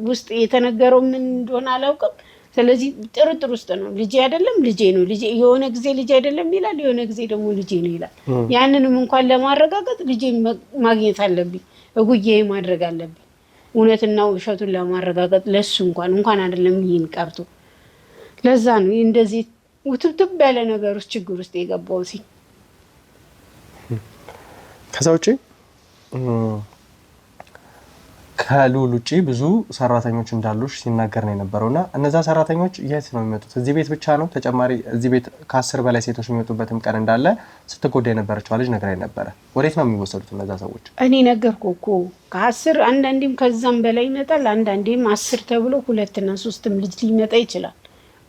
ውስጥ የተነገረው ምን እንደሆነ አላውቅም። ስለዚህ ጥርጥር ውስጥ ነው። ልጄ አይደለም ልጄ ነው፣ ልጄ የሆነ ጊዜ ልጄ አይደለም ይላል፣ የሆነ ጊዜ ደግሞ ልጄ ነው ይላል። ያንንም እንኳን ለማረጋገጥ ልጄ ማግኘት አለብኝ፣ እጉዬ ማድረግ አለብኝ። እውነትና ውሸቱን ለማረጋገጥ ለሱ እንኳን አይደለም ይሄን ቀርቶ ለዛ ነው እንደዚህ ውትብትብ ያለ ነገር ውስጥ ችግር ውስጥ የገባው ሲ ከዛ ውጪ ከሉል ውጪ ብዙ ሰራተኞች እንዳሉሽ ሲናገር ነው የነበረውና እነዛ ሰራተኞች የት ነው የሚመጡት? እዚህ ቤት ብቻ ነው? ተጨማሪ እዚህ ቤት ከ10 በላይ ሴቶች የሚመጡበትም ቀን እንዳለ ስትጎዳ የነበረችው ልጅ ነግራኝ ነበረ። ወዴት ነው የሚወሰዱት እነዛ ሰዎች? እኔ ነገርኩህ እኮ ከ10 አንዳንዴም ከዛም በላይ ይመጣል። አንዳንዴም 10 ተብሎ 2 እና 3ም ልጅ ሊመጣ ይችላል።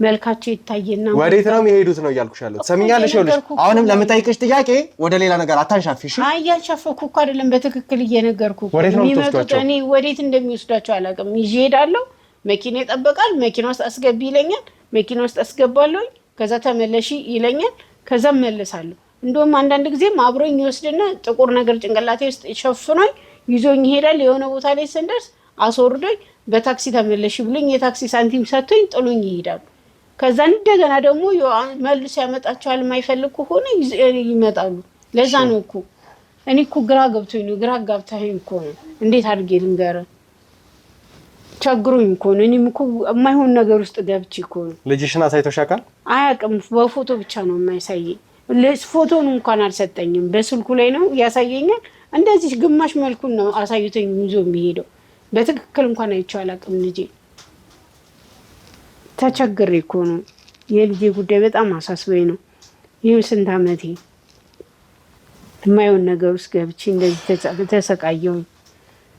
መልካቸው ይታየና ወዴት ነው የሚሄዱት ነው እያልኩሽ ያለው። ሰሚኛለሽ? ይኸውልሽ አሁንም ለምጠይቅሽ ጥያቄ ወደ ሌላ ነገር አታንሻፊሽ። አይ ያልሻፈኩ እኮ አይደለም፣ በትክክል እየነገርኩህ። ወዴት ነው የሚመጡት? እኔ ወዴት እንደሚወስዳቸው አላውቅም። ይዤ እሄዳለሁ። መኪና ይጠበቃል። መኪና ውስጥ አስገቢ ይለኛል። መኪና ውስጥ አስገባለሁ። ከዛ ተመለሺ ይለኛል። ከዛ መለሳለሁ። እንደውም አንዳንድ ጊዜም አብሮኝ ይወስድና ጥቁር ነገር ጭንቅላቴ ውስጥ ሸፍኖኝ ይዞኝ ይሄዳል። የሆነ ቦታ ላይ ስንደርስ አስወርዶኝ በታክሲ ተመለሺ ብሎኝ የታክሲ ሳንቲም ሰጥቶኝ ጥሉኝ ይሄዳሉ። ከዛ እንደገና ደግሞ መልሶ ያመጣቸዋል። የማይፈልግ ከሆነ ይመጣሉ። ለዛ ነው እኮ እኔ እኮ ግራ ገብቶኝ ነው። ግራ ጋብታኝ እኮ ነው። እንዴት አድርጌ ልንገርህ? ቸግሮኝ እኮ ነው። እኔም እኮ የማይሆን ነገር ውስጥ ገብቼ እኮ ነው። ልጅሽን አሳይቶሽ ያውቃል? አያውቅም። በፎቶ ብቻ ነው የማያሳየኝ። ፎቶን እንኳን አልሰጠኝም። በስልኩ ላይ ነው ያሳየኛል። እንደዚህ ግማሽ መልኩን ነው አሳይቶኝ ይዞ የሚሄደው። በትክክል እንኳን አይቼው አላውቅም ልጄ። ተቸግሬ እኮ ነው። የልጄ ጉዳይ በጣም አሳስበኝ ነው። ይህም ስንት ዓመቴ የማይሆን ነገር ውስጥ ገብቼ እንደዚህ ተሰቃየሁኝ።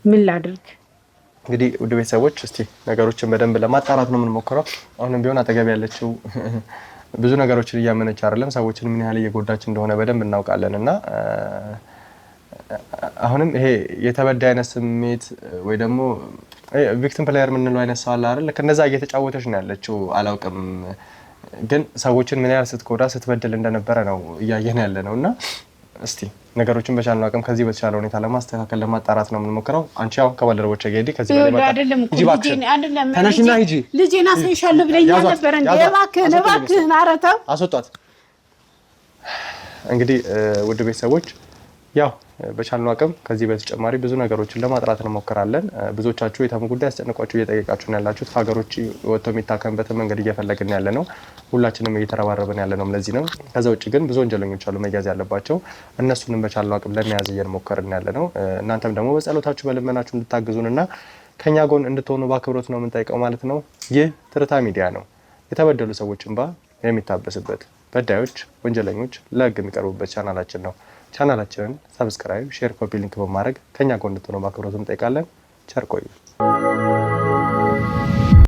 ምን ላድርግ? እንግዲህ ውድ ቤተሰቦች እስቲ ነገሮችን በደንብ ለማጣራት ነው የምንሞክረው። አሁንም ቢሆን አጠገብ ያለችው ብዙ ነገሮችን እያመነች አይደለም። ሰዎችን ምን ያህል እየጎዳች እንደሆነ በደንብ እናውቃለን እና አሁንም ይሄ የተበዳይ አይነት ስሜት ወይ ደግሞ ቪክቲም ፕሌየር የምንለው አይነት ሰው አለ አይደል? ከነዛ እየተጫወተች ነው ያለችው። አላውቅም ግን ሰዎችን ምን ያህል ስትጎዳ ስትበድል እንደነበረ ነው እያየን ያለ ነው እና እስቲ ነገሮችን በቻልነው አቅም ከዚህ በተሻለ ሁኔታ ለማስተካከል ለማጣራት ነው የምንሞክረው። አንቺ ያው ከባልደረቦቼ ጋር ሄዲ ከዚህ በላይ አይደለም እኮ ተነሽና ሂጂ። ልጄን አሳይሻለሁ ብለኛ ነበር እንዴ? እባክህን ኧረ ተው አስወጣት። እንግዲህ ውድ ቤተሰቦች ያው በቻልነው አቅም ከዚህ በተጨማሪ ብዙ ነገሮችን ለማጥራት እንሞክራለን። ብዙዎቻችሁ የተሙ ጉዳይ አስጨንቋችሁ እየጠየቃችሁ ነው ያላችሁት። ሀገሮች ወጥተው የሚታከምበትን መንገድ እየፈለግን ያለ ነው። ሁላችንም እየተረባረብን ያለ ነው። ለዚህ ነው። ከዛ ውጭ ግን ብዙ ወንጀለኞች አሉ መያዝ ያለባቸው። እነሱንም በቻልነው አቅም ለመያዝ እየሞከርን ያለ ነው። እናንተም ደግሞ በጸሎታችሁ በልመናችሁ እንድታግዙንና ከኛ ጎን እንድትሆኑ በአክብሮት ነው የምንጠይቀው ማለት ነው። ይህ ትርታ ሚዲያ ነው። የተበደሉ ሰዎች እንባ የሚታበስበት፣ በዳዮች ወንጀለኞች ለህግ የሚቀርቡበት ቻናላችን ነው። ቻናላችንን ሰብስክራይብ፣ ሼር፣ ኮፒ ሊንክ በማድረግ ከኛ ጎን እንድትሆኑ በአክብሮት እንጠይቃለን። ቸር ቆዩ።